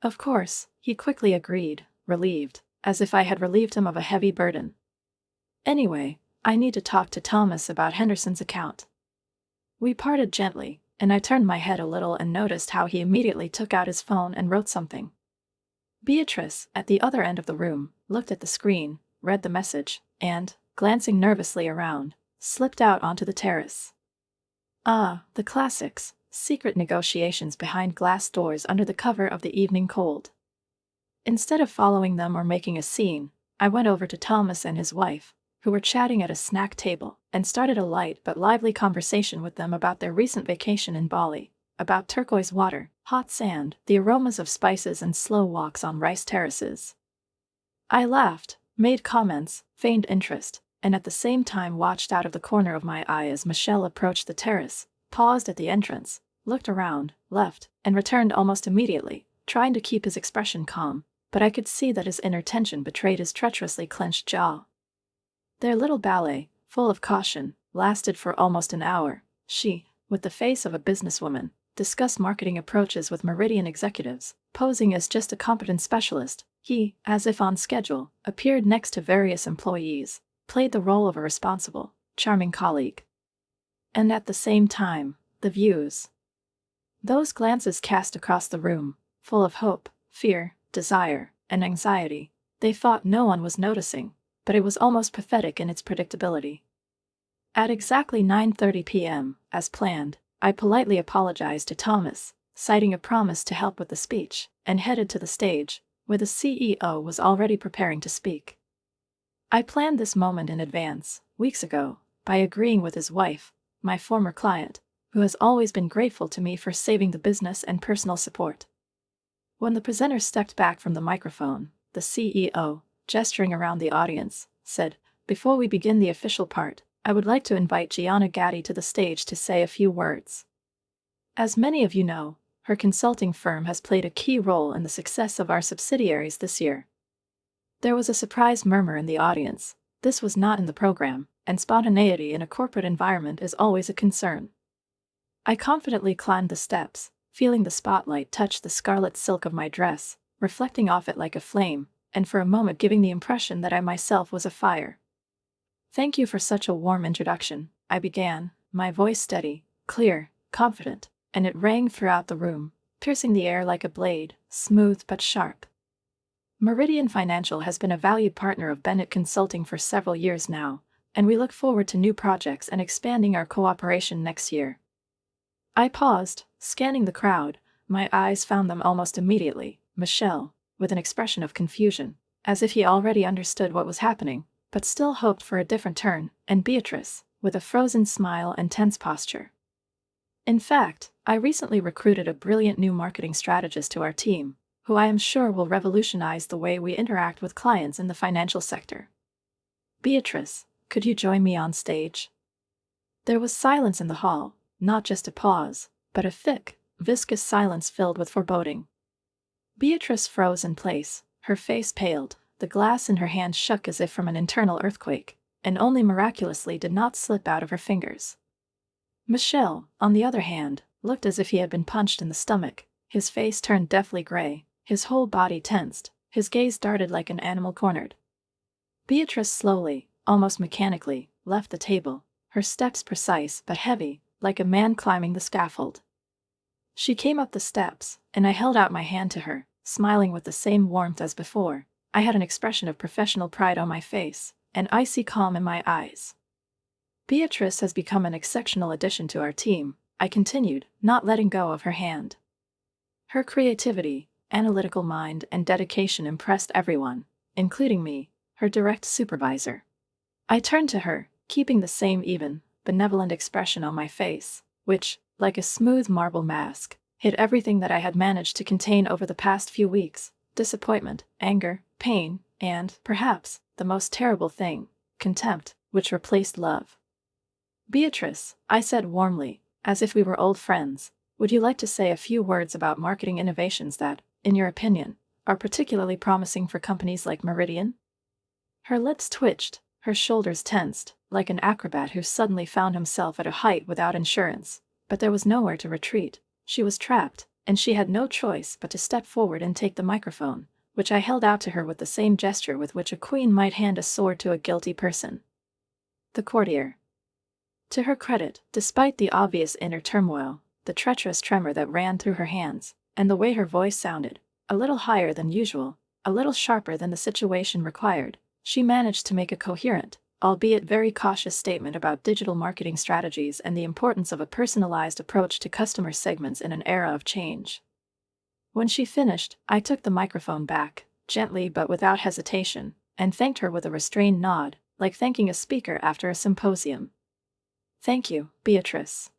Speaker 1: "Of course," he quickly agreed, relieved, as if I had relieved him of a heavy burden. "Anyway, I need to talk to Thomas about Henderson's account." We parted gently, and I turned my head a little and noticed how he immediately took out his phone and wrote something. Beatrice, at the other end of the room, looked at the screen, read the message, and, glancing nervously around, slipped out onto the terrace. Ah, the classics, secret negotiations behind glass doors under the cover of the evening cold. Instead of following them or making a scene, I went over to Thomas and his wife, who were chatting at a snack table, and started a light but lively conversation with them about their recent vacation in Bali, about turquoise water, hot sand, the aromas of spices and slow walks on rice terraces. I laughed, made comments, feigned interest, and at the same time watched out of the corner of my eye as Michel approached the terrace, paused at the entrance, looked around, left, and returned almost immediately, trying to keep his expression calm, but I could see that his inner tension betrayed his treacherously clenched jaw. Their little ballet, full of caution, lasted for almost an hour. She, with the face of a businesswoman, discussed marketing approaches with Meridian executives, posing as just a competent specialist. He, as if on schedule, appeared next to various employees, played the role of a responsible, charming colleague. And at the same time, the views. Those glances cast across the room, full of hope, fear, desire, and anxiety, they thought no one was noticing, but it was almost pathetic in its predictability. At exactly 9:30 p.m., as planned, I politely apologized to Thomas, citing a promise to help with the speech, and headed to the stage, where the CEO was already preparing to speak. I planned this moment in advance, weeks ago, by agreeing with his wife, my former client, who has always been grateful to me for saving the business and personal support. When the presenter stepped back from the microphone, the CEO, gesturing around the audience, said, "Before we begin the official part, I would like to invite Gianna Gatti to the stage to say a few words." As many of you know, her consulting firm has played a key role in the success of our subsidiaries this year. There was a surprised murmur in the audience. This was not in the program, and spontaneity in a corporate environment is always a concern. I confidently climbed the steps, feeling the spotlight touch the scarlet silk of my dress, reflecting off it like a flame, and for a moment giving the impression that I myself was afire. "Thank you for such a warm introduction," I began, my voice steady, clear, confident, and it rang throughout the room, piercing the air like a blade, smooth but sharp. Meridian Financial has been a valued partner of Bennett Consulting for several years now, and we look forward to new projects and expanding our cooperation next year. I paused, scanning the crowd. My eyes found them almost immediately, Michel, with an expression of confusion, as if he already understood what was happening, but still hoped for a different turn, and Beatrice, with a frozen smile and tense posture. In fact, I recently recruited a brilliant new marketing strategist to our team, who I am sure will revolutionize the way we interact with clients in the financial sector. "Beatrice, could you join me on stage?" There was silence in the hall, not just a pause, but a thick, viscous silence filled with foreboding. Beatrice froze in place, her face paled, the glass in her hand shook as if from an internal earthquake, and only miraculously did not slip out of her fingers. Michel, on the other hand, looked as if he had been punched in the stomach, his face turned deathly gray, his whole body tensed, his gaze darted like an animal cornered. Beatrice slowly, almost mechanically, left the table, her steps precise but heavy, like a man climbing the scaffold. She came up the steps, and I held out my hand to her, smiling with the same warmth as before. I had an expression of professional pride on my face, an icy calm in my eyes. "Beatrice has become an exceptional addition to our team," I continued, not letting go of her hand. Her creativity, analytical mind, and dedication impressed everyone, including me, her direct supervisor. I turned to her, keeping the same even, benevolent expression on my face, which, like a smooth marble mask, hid everything that I had managed to contain over the past few weeks: disappointment, anger, pain, and, perhaps, the most terrible thing, contempt, which replaced love. "Beatrice," I said warmly, as if we were old friends, "would you like to say a few words about marketing innovations that, in your opinion, are particularly promising for companies like Meridian?" Her lips twitched, her shoulders tensed, like an acrobat who suddenly found himself at a height without insurance, but there was nowhere to retreat. She was trapped, and she had no choice but to step forward and take the microphone, which I held out to her with the same gesture with which a queen might hand a sword to a guilty person. The courtier. To her credit, despite the obvious inner turmoil, the treacherous tremor that ran through her hands, and the way her voice sounded, a little higher than usual, a little sharper than the situation required, she managed to make a coherent, albeit very cautious statement about digital marketing strategies and the importance of a personalized approach to customer segments in an era of change. When she finished, I took the microphone back, gently but without hesitation, and thanked her with a restrained nod, like thanking a speaker after a symposium. "Thank you, Beatrice.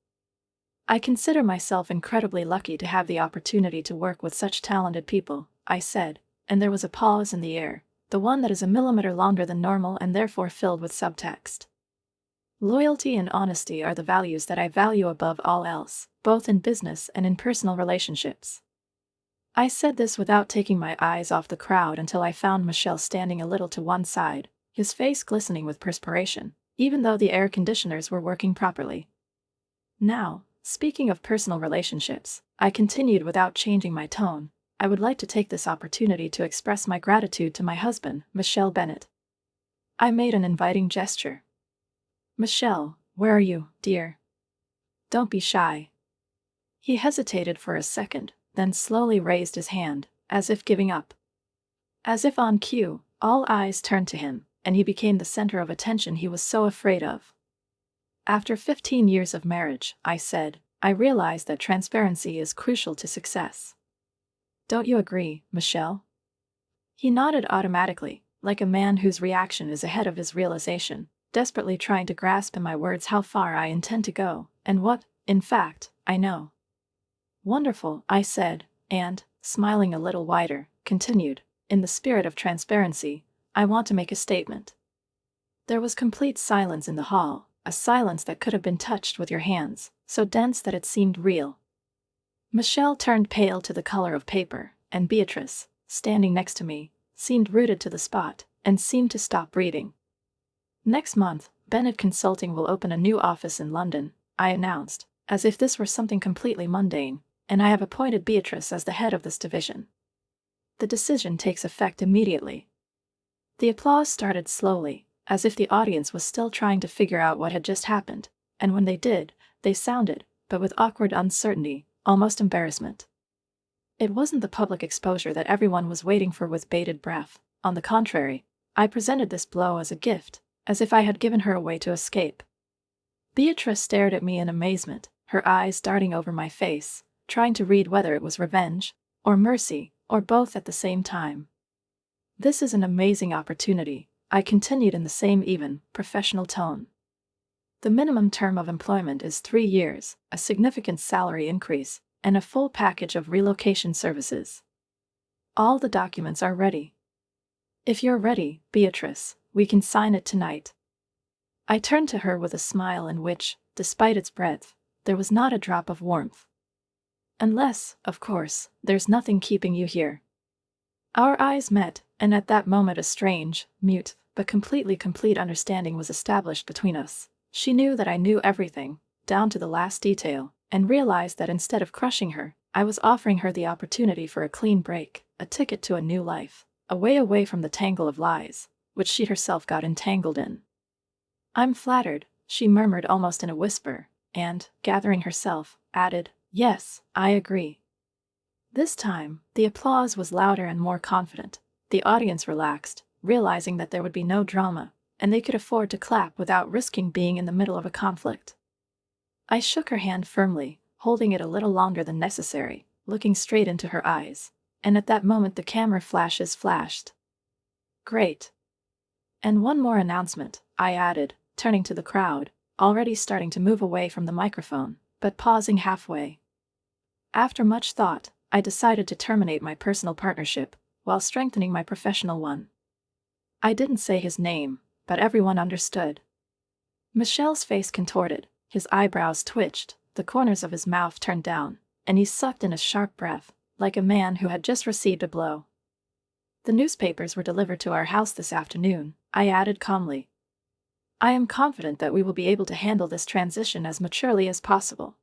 Speaker 1: I consider myself incredibly lucky to have the opportunity to work with such talented people," I said, and there was a pause in the air, the one that is a millimeter longer than normal and therefore filled with subtext. "Loyalty and honesty are the values that I value above all else, both in business and in personal relationships. I said this without taking my eyes off the crowd until I found Michel standing a little to one side, his face glistening with perspiration, even though the air conditioners were working properly. Now, speaking of personal relationships, I continued without changing my tone, I would like to take this opportunity to express my gratitude to my husband, Michel Bennett. I made an inviting gesture. Michel, where are you, dear? Don't be shy. He hesitated for a second, then slowly raised his hand, as if giving up. As if on cue, all eyes turned to him, and he became the center of attention he was so afraid of. After 15 years of marriage, I said, I realize that transparency is crucial to success. Don't you agree, Michel? He nodded automatically, like a man whose reaction is ahead of his realization, desperately trying to grasp in my words how far I intend to go, and what, in fact, I know. Wonderful, I said, and, smiling a little wider, continued, in the spirit of transparency, I want to make a statement. There was complete silence in the hall, a silence that could have been touched with your hands, so dense that it seemed real. Michel turned pale to the color of paper, and Beatrice, standing next to me, seemed rooted to the spot, and seemed to stop breathing. Next month, Bennett Consulting will open a new office in London, I announced, as if this were something completely mundane, and I have appointed Beatrice as the head of this division. The decision takes effect immediately. The applause started slowly, as if the audience was still trying to figure out what had just happened, and when they did, they sounded, but with awkward uncertainty, almost embarrassment. It wasn't the public exposure that everyone was waiting for with bated breath. On the contrary, I presented this blow as a gift, as if I had given her a way to escape. Beatrice stared at me in amazement, her eyes darting over my face, trying to read whether it was revenge, or mercy, or both at the same time. This is an amazing opportunity, I continued in the same even, professional tone. The minimum term of employment is 3 years, a significant salary increase, and a full package of relocation services. All the documents are ready. If you're ready, Beatrice, we can sign it tonight. I turned to her with a smile in which, despite its breadth, there was not a drop of warmth. Unless, of course, there's nothing keeping you here. Our eyes met, and at that moment a strange, mute, but completely complete understanding was established between us. She knew that I knew everything, down to the last detail, and realized that instead of crushing her, I was offering her the opportunity for a clean break, a ticket to a new life, a way away from the tangle of lies, which she herself got entangled in. I'm flattered, she murmured almost in a whisper, and, gathering herself, added, yes, I agree. This time, the applause was louder and more confident. The audience relaxed, realizing that there would be no drama, and they could afford to clap without risking being in the middle of a conflict. I shook her hand firmly, holding it a little longer than necessary, looking straight into her eyes, and at that moment the camera flashes flashed. Great. And one more announcement, I added, turning to the crowd, already starting to move away from the microphone, but pausing halfway. After much thought, I decided to terminate my personal partnership, while strengthening my professional one. I didn't say his name, but everyone understood. Michel's face contorted, his eyebrows twitched, the corners of his mouth turned down, and he sucked in a sharp breath, like a man who had just received a blow. The newspapers were delivered to our house this afternoon, I added calmly. I am confident that we will be able to handle this transition as maturely as possible.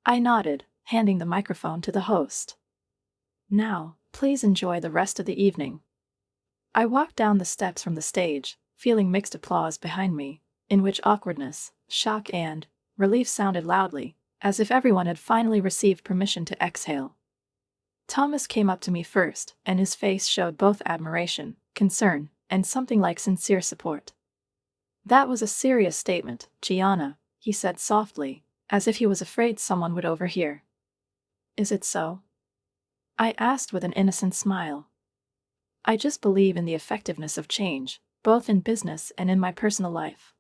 Speaker 1: I nodded, handing the microphone to the host. Now, please enjoy the rest of the evening. I walked down the steps from the stage, feeling mixed applause behind me, in which awkwardness, shock and relief sounded loudly, as if everyone had finally received permission to exhale. Thomas came up to me first, and his face showed both admiration, concern, and something like sincere support. That was a serious statement, Gianna, he said softly, as if he was afraid someone would overhear. Is it so? I asked with an innocent smile. I just believe in the effectiveness of change, both in business and in my personal life.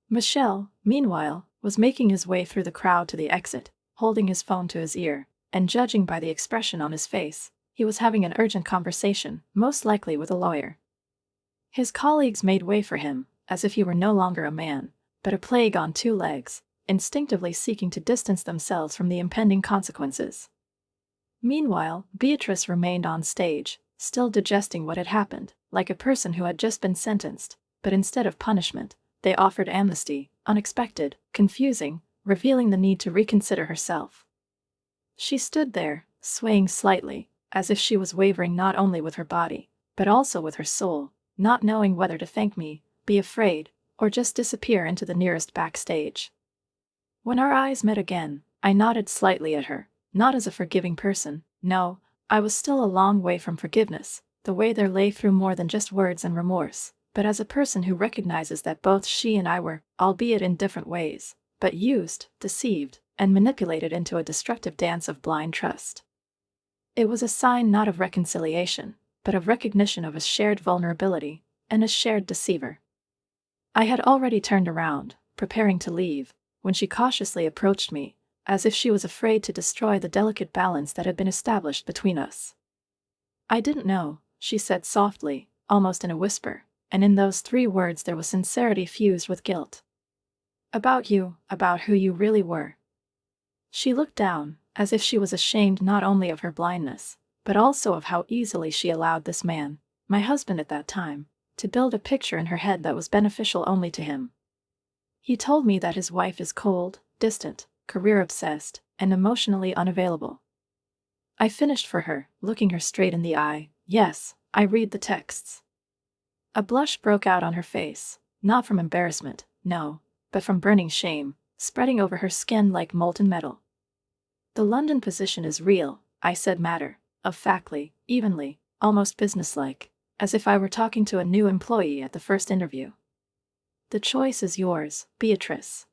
Speaker 1: Michel, meanwhile, was making his way through the crowd to the exit, holding his phone to his ear, and judging by the expression on his face, he was having an urgent conversation, most likely with a lawyer. His colleagues made way for him, as if he were no longer a man, but a plague on 2 legs, instinctively seeking to distance themselves from the impending consequences. Meanwhile, Beatrice remained on stage, still digesting what had happened, like a person who had just been sentenced, but instead of punishment, they offered amnesty, unexpected, confusing, revealing the need to reconsider herself. She stood there, swaying slightly, as if she was wavering not only with her body, but also with her soul, not knowing whether to thank me, be afraid, or just disappear into the nearest backstage. When our eyes met again, I nodded slightly at her, not as a forgiving person, no, I was still a long way from forgiveness, the way there lay through more than just words and remorse, but as a person who recognizes that both she and I were, albeit in different ways, but used, deceived, and manipulated into a destructive dance of blind trust. It was a sign not of reconciliation, but of recognition of a shared vulnerability, and a shared deceiver. I had already turned around, preparing to leave, when she cautiously approached me, as if she was afraid to destroy the delicate balance that had been established between us. "I didn't know," she said softly, almost in a whisper, and in those 3 words there was sincerity fused with guilt. "About you, about who you really were." She looked down, as if she was ashamed not only of her blindness, but also of how easily she allowed this man, my husband at that time, to build a picture in her head that was beneficial only to him. He told me that his wife is cold, distant, career-obsessed, and emotionally unavailable. I finished for her, looking her straight in the eye. "Yes, I read the texts." A blush broke out on her face, not from embarrassment, no, but from burning shame, spreading over her skin like molten metal. "The London position is real," I said matter-of-factly, evenly, almost businesslike, as if I were talking to a new employee at the first interview. "The choice is yours, Beatrice.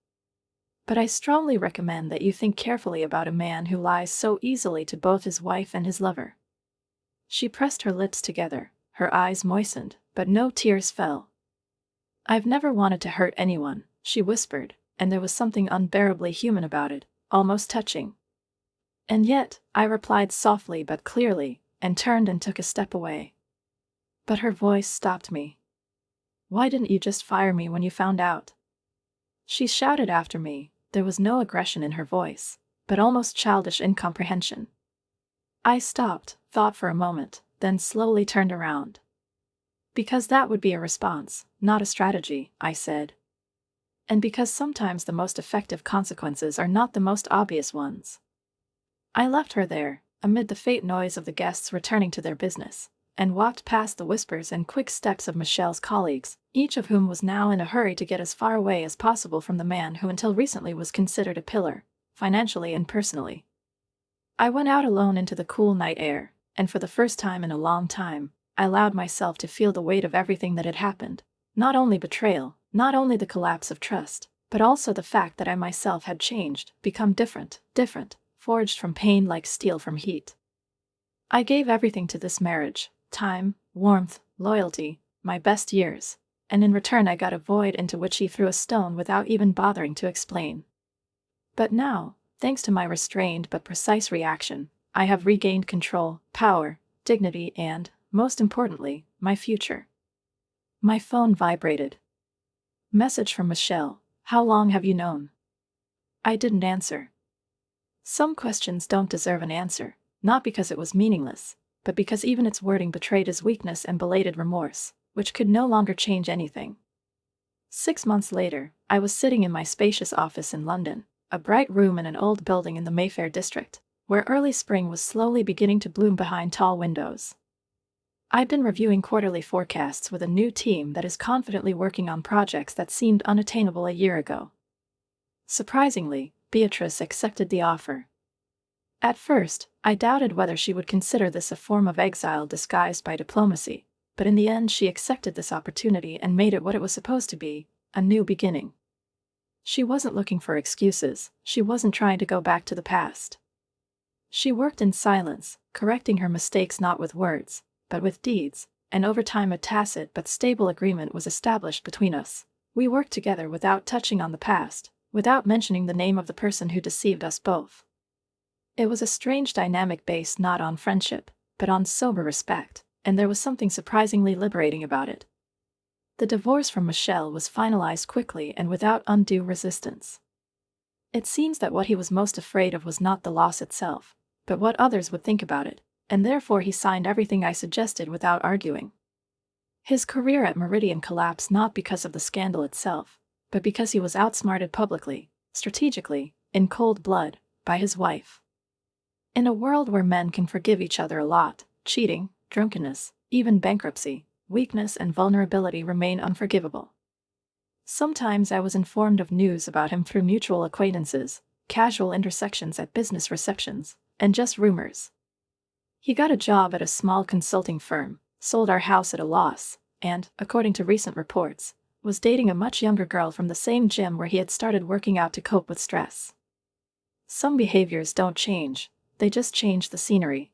Speaker 1: But I strongly recommend that you think carefully about a man who lies so easily to both his wife and his lover." She pressed her lips together, her eyes moistened, but no tears fell. "I've never wanted to hurt anyone," she whispered, and there was something unbearably human about it, almost touching. "And yet," I replied softly but clearly, and turned and took a step away. But her voice stopped me. "Why didn't you just fire me when you found out?" She shouted after me. There was no aggression in her voice, but almost childish incomprehension. I stopped, thought for a moment, then slowly turned around. "Because that would be a response, not a strategy," I said. "And because sometimes the most effective consequences are not the most obvious ones." I left her there, amid the faint noise of the guests returning to their business, and walked past the whispers and quick steps of Michelle's colleagues, each of whom was now in a hurry to get as far away as possible from the man who until recently was considered a pillar, financially and personally. I went out alone into the cool night air, and for the first time in a long time, I allowed myself to feel the weight of everything that had happened, not only betrayal, not only the collapse of trust, but also the fact that I myself had changed, become different, forged from pain like steel from heat. I gave everything to this marriage: time, warmth, loyalty, my best years, and in return I got a void into which he threw a stone without even bothering to explain. But now, thanks to my restrained but precise reaction, I have regained control, power, dignity and, most importantly, my future. My phone vibrated. Message from Michelle: "How long have you known?" I didn't answer. Some questions don't deserve an answer, not because it was meaningless, but because even its wording betrayed his weakness and belated remorse, which could no longer change anything. 6 months later, I was sitting in my spacious office in London, a bright room in an old building in the Mayfair district, where early spring was slowly beginning to bloom behind tall windows. I'd been reviewing quarterly forecasts with a new team that is confidently working on projects that seemed unattainable a year ago. Surprisingly, Beatrice accepted the offer. At first, I doubted whether she would consider this a form of exile disguised by diplomacy, but in the end she accepted this opportunity and made it what it was supposed to be: a new beginning. She wasn't looking for excuses, she wasn't trying to go back to the past. She worked in silence, correcting her mistakes not with words, but with deeds, and over time a tacit but stable agreement was established between us. We worked together without touching on the past, without mentioning the name of the person who deceived us both. It was a strange dynamic based not on friendship, but on sober respect, and there was something surprisingly liberating about it. The divorce from Michelle was finalized quickly and without undue resistance. It seems that what he was most afraid of was not the loss itself, but what others would think about it, and therefore he signed everything I suggested without arguing. His career at Meridian collapsed not because of the scandal itself, but because he was outsmarted publicly, strategically, in cold blood, by his wife. In a world where men can forgive each other a lot, cheating, drunkenness, even bankruptcy, weakness and vulnerability remain unforgivable. Sometimes I was informed of news about him through mutual acquaintances, casual intersections at business receptions, and just rumors. He got a job at a small consulting firm, sold our house at a loss, and, according to recent reports, was dating a much younger girl from the same gym where he had started working out to cope with stress. Some behaviors don't change, they just change the scenery.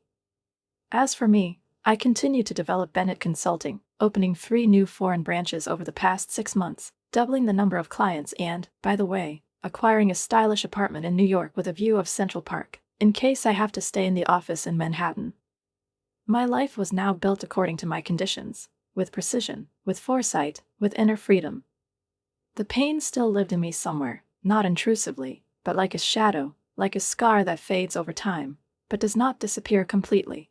Speaker 1: As for me, I continue to develop Bennett Consulting, opening 3 new foreign branches over the past 6 months, doubling the number of clients and, by the way, acquiring a stylish apartment in New York with a view of Central Park, in case I have to stay in the office in Manhattan. My life was now built according to my conditions, with precision, with foresight, with inner freedom. The pain still lived in me somewhere, not intrusively, but like a shadow, like a scar that fades over time, but does not disappear completely.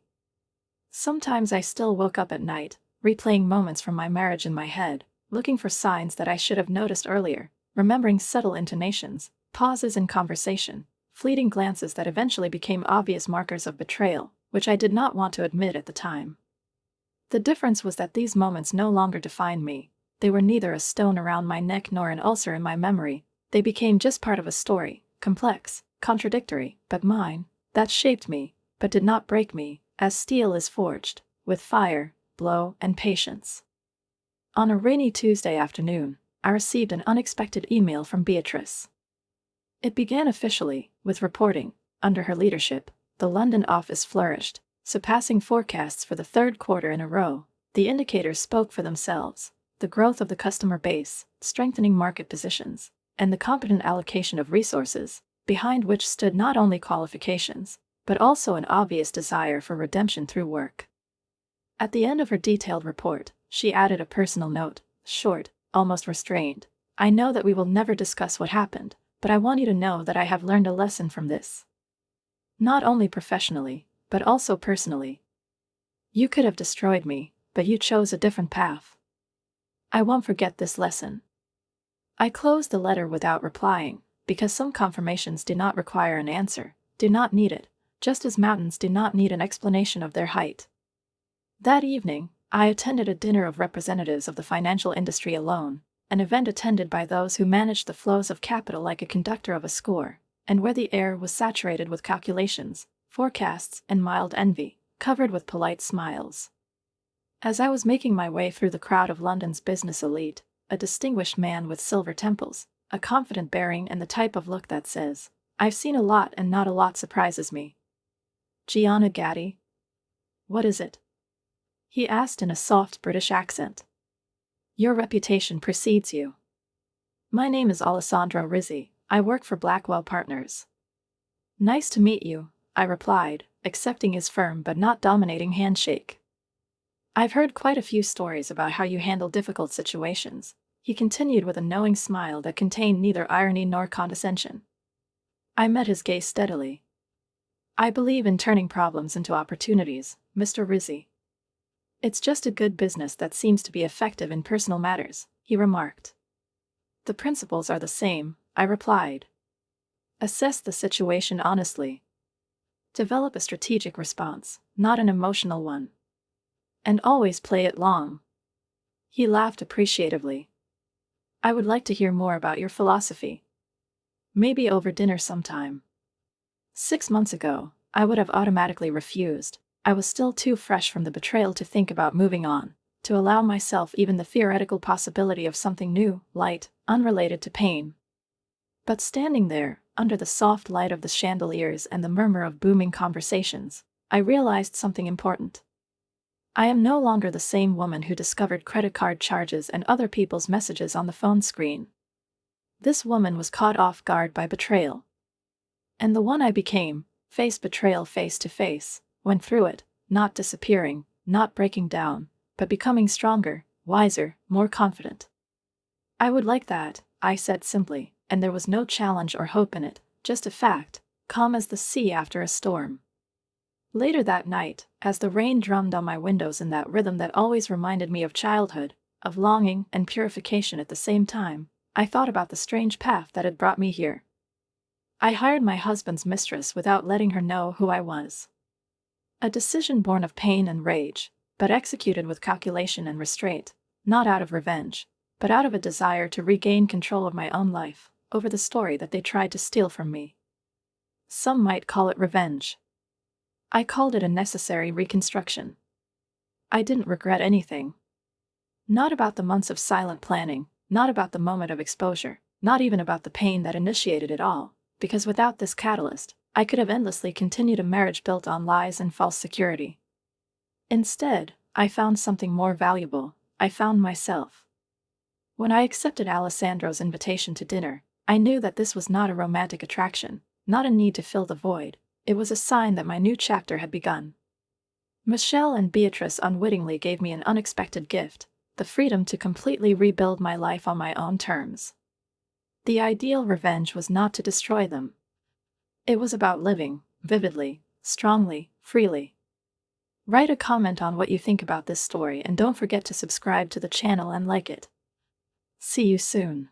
Speaker 1: Sometimes I still woke up at night, replaying moments from my marriage in my head, looking for signs that I should have noticed earlier, remembering subtle intonations, pauses in conversation, fleeting glances that eventually became obvious markers of betrayal, which I did not want to admit at the time. The difference was that these moments no longer defined me. They were neither a stone around my neck nor an ulcer in my memory. They became just part of a story, complex, contradictory, but mine, that shaped me, but did not break me, as steel is forged, with fire, blow, and patience. On a rainy Tuesday afternoon, I received an unexpected email from Beatrice. It began officially, with reporting. Under her leadership, the London office flourished, surpassing forecasts for the 3rd quarter in a row. The indicators spoke for themselves: the growth of the customer base, strengthening market positions, and the competent allocation of resources, behind which stood not only qualifications, but also an obvious desire for redemption through work. At the end of her detailed report, she added a personal note, short, almost restrained. I know that we will never discuss what happened, but I want you to know that I have learned a lesson from this. Not only professionally, but also personally. You could have destroyed me, but you chose a different path. I won't forget this lesson. I closed the letter without replying, because some confirmations do not require an answer, do not need it, just as mountains do not need an explanation of their height. That evening, I attended a dinner of representatives of the financial industry alone, an event attended by those who managed the flows of capital like a conductor of a score, and where the air was saturated with calculations, forecasts, and mild envy, covered with polite smiles. As I was making my way through the crowd of London's business elite, a distinguished man with silver temples, a confident bearing and the type of look that says, "I've seen a lot and not a lot surprises me." "Gianna Gatti? What is it?" he asked in a soft British accent. "Your reputation precedes you." "My name is Alessandro Rizzi. I work for Blackwell Partners." "Nice to meet you," I replied, accepting his firm but not dominating handshake. "I've heard quite a few stories about how you handle difficult situations," he continued with a knowing smile that contained neither irony nor condescension. I met his gaze steadily. "I believe in turning problems into opportunities, Mr. Rizzi." "It's just a good business that seems to be effective in personal matters," he remarked. "The principles are the same," I replied. "Assess the situation honestly. Develop a strategic response, not an emotional one. And always play it long." He laughed appreciatively. "I would like to hear more about your philosophy. Maybe over dinner sometime." 6 months ago, I would have automatically refused. I was still too fresh from the betrayal to think about moving on, to allow myself even the theoretical possibility of something new, light, unrelated to pain. But standing there, under the soft light of the chandeliers and the murmur of booming conversations, I realized something important. I am no longer the same woman who discovered credit card charges and other people's messages on the phone screen. This woman was caught off guard by betrayal. And the one I became, faced betrayal face to face, went through it, not disappearing, not breaking down, but becoming stronger, wiser, more confident. "I would like that," I said simply, and there was no challenge or hope in it, just a fact, calm as the sea after a storm. Later that night, as the rain drummed on my windows in that rhythm that always reminded me of childhood, of longing and purification at the same time, I thought about the strange path that had brought me here. I hired my husband's mistress without letting her know who I was. A decision born of pain and rage, but executed with calculation and restraint, not out of revenge, but out of a desire to regain control of my own life, over the story that they tried to steal from me. Some might call it revenge. I called it a necessary reconstruction. I didn't regret anything. Not about the months of silent planning, not about the moment of exposure, not even about the pain that initiated it all, because without this catalyst, I could have endlessly continued a marriage built on lies and false security. Instead, I found something more valuable. I found myself. When I accepted Alessandro's invitation to dinner, I knew that this was not a romantic attraction, not a need to fill the void. It was a sign that my new chapter had begun. Michelle and Beatrice unwittingly gave me an unexpected gift, the freedom to completely rebuild my life on my own terms. The ideal revenge was not to destroy them. It was about living, vividly, strongly, freely. Write a comment on what you think about this story and don't forget to subscribe to the channel and like it. See you soon.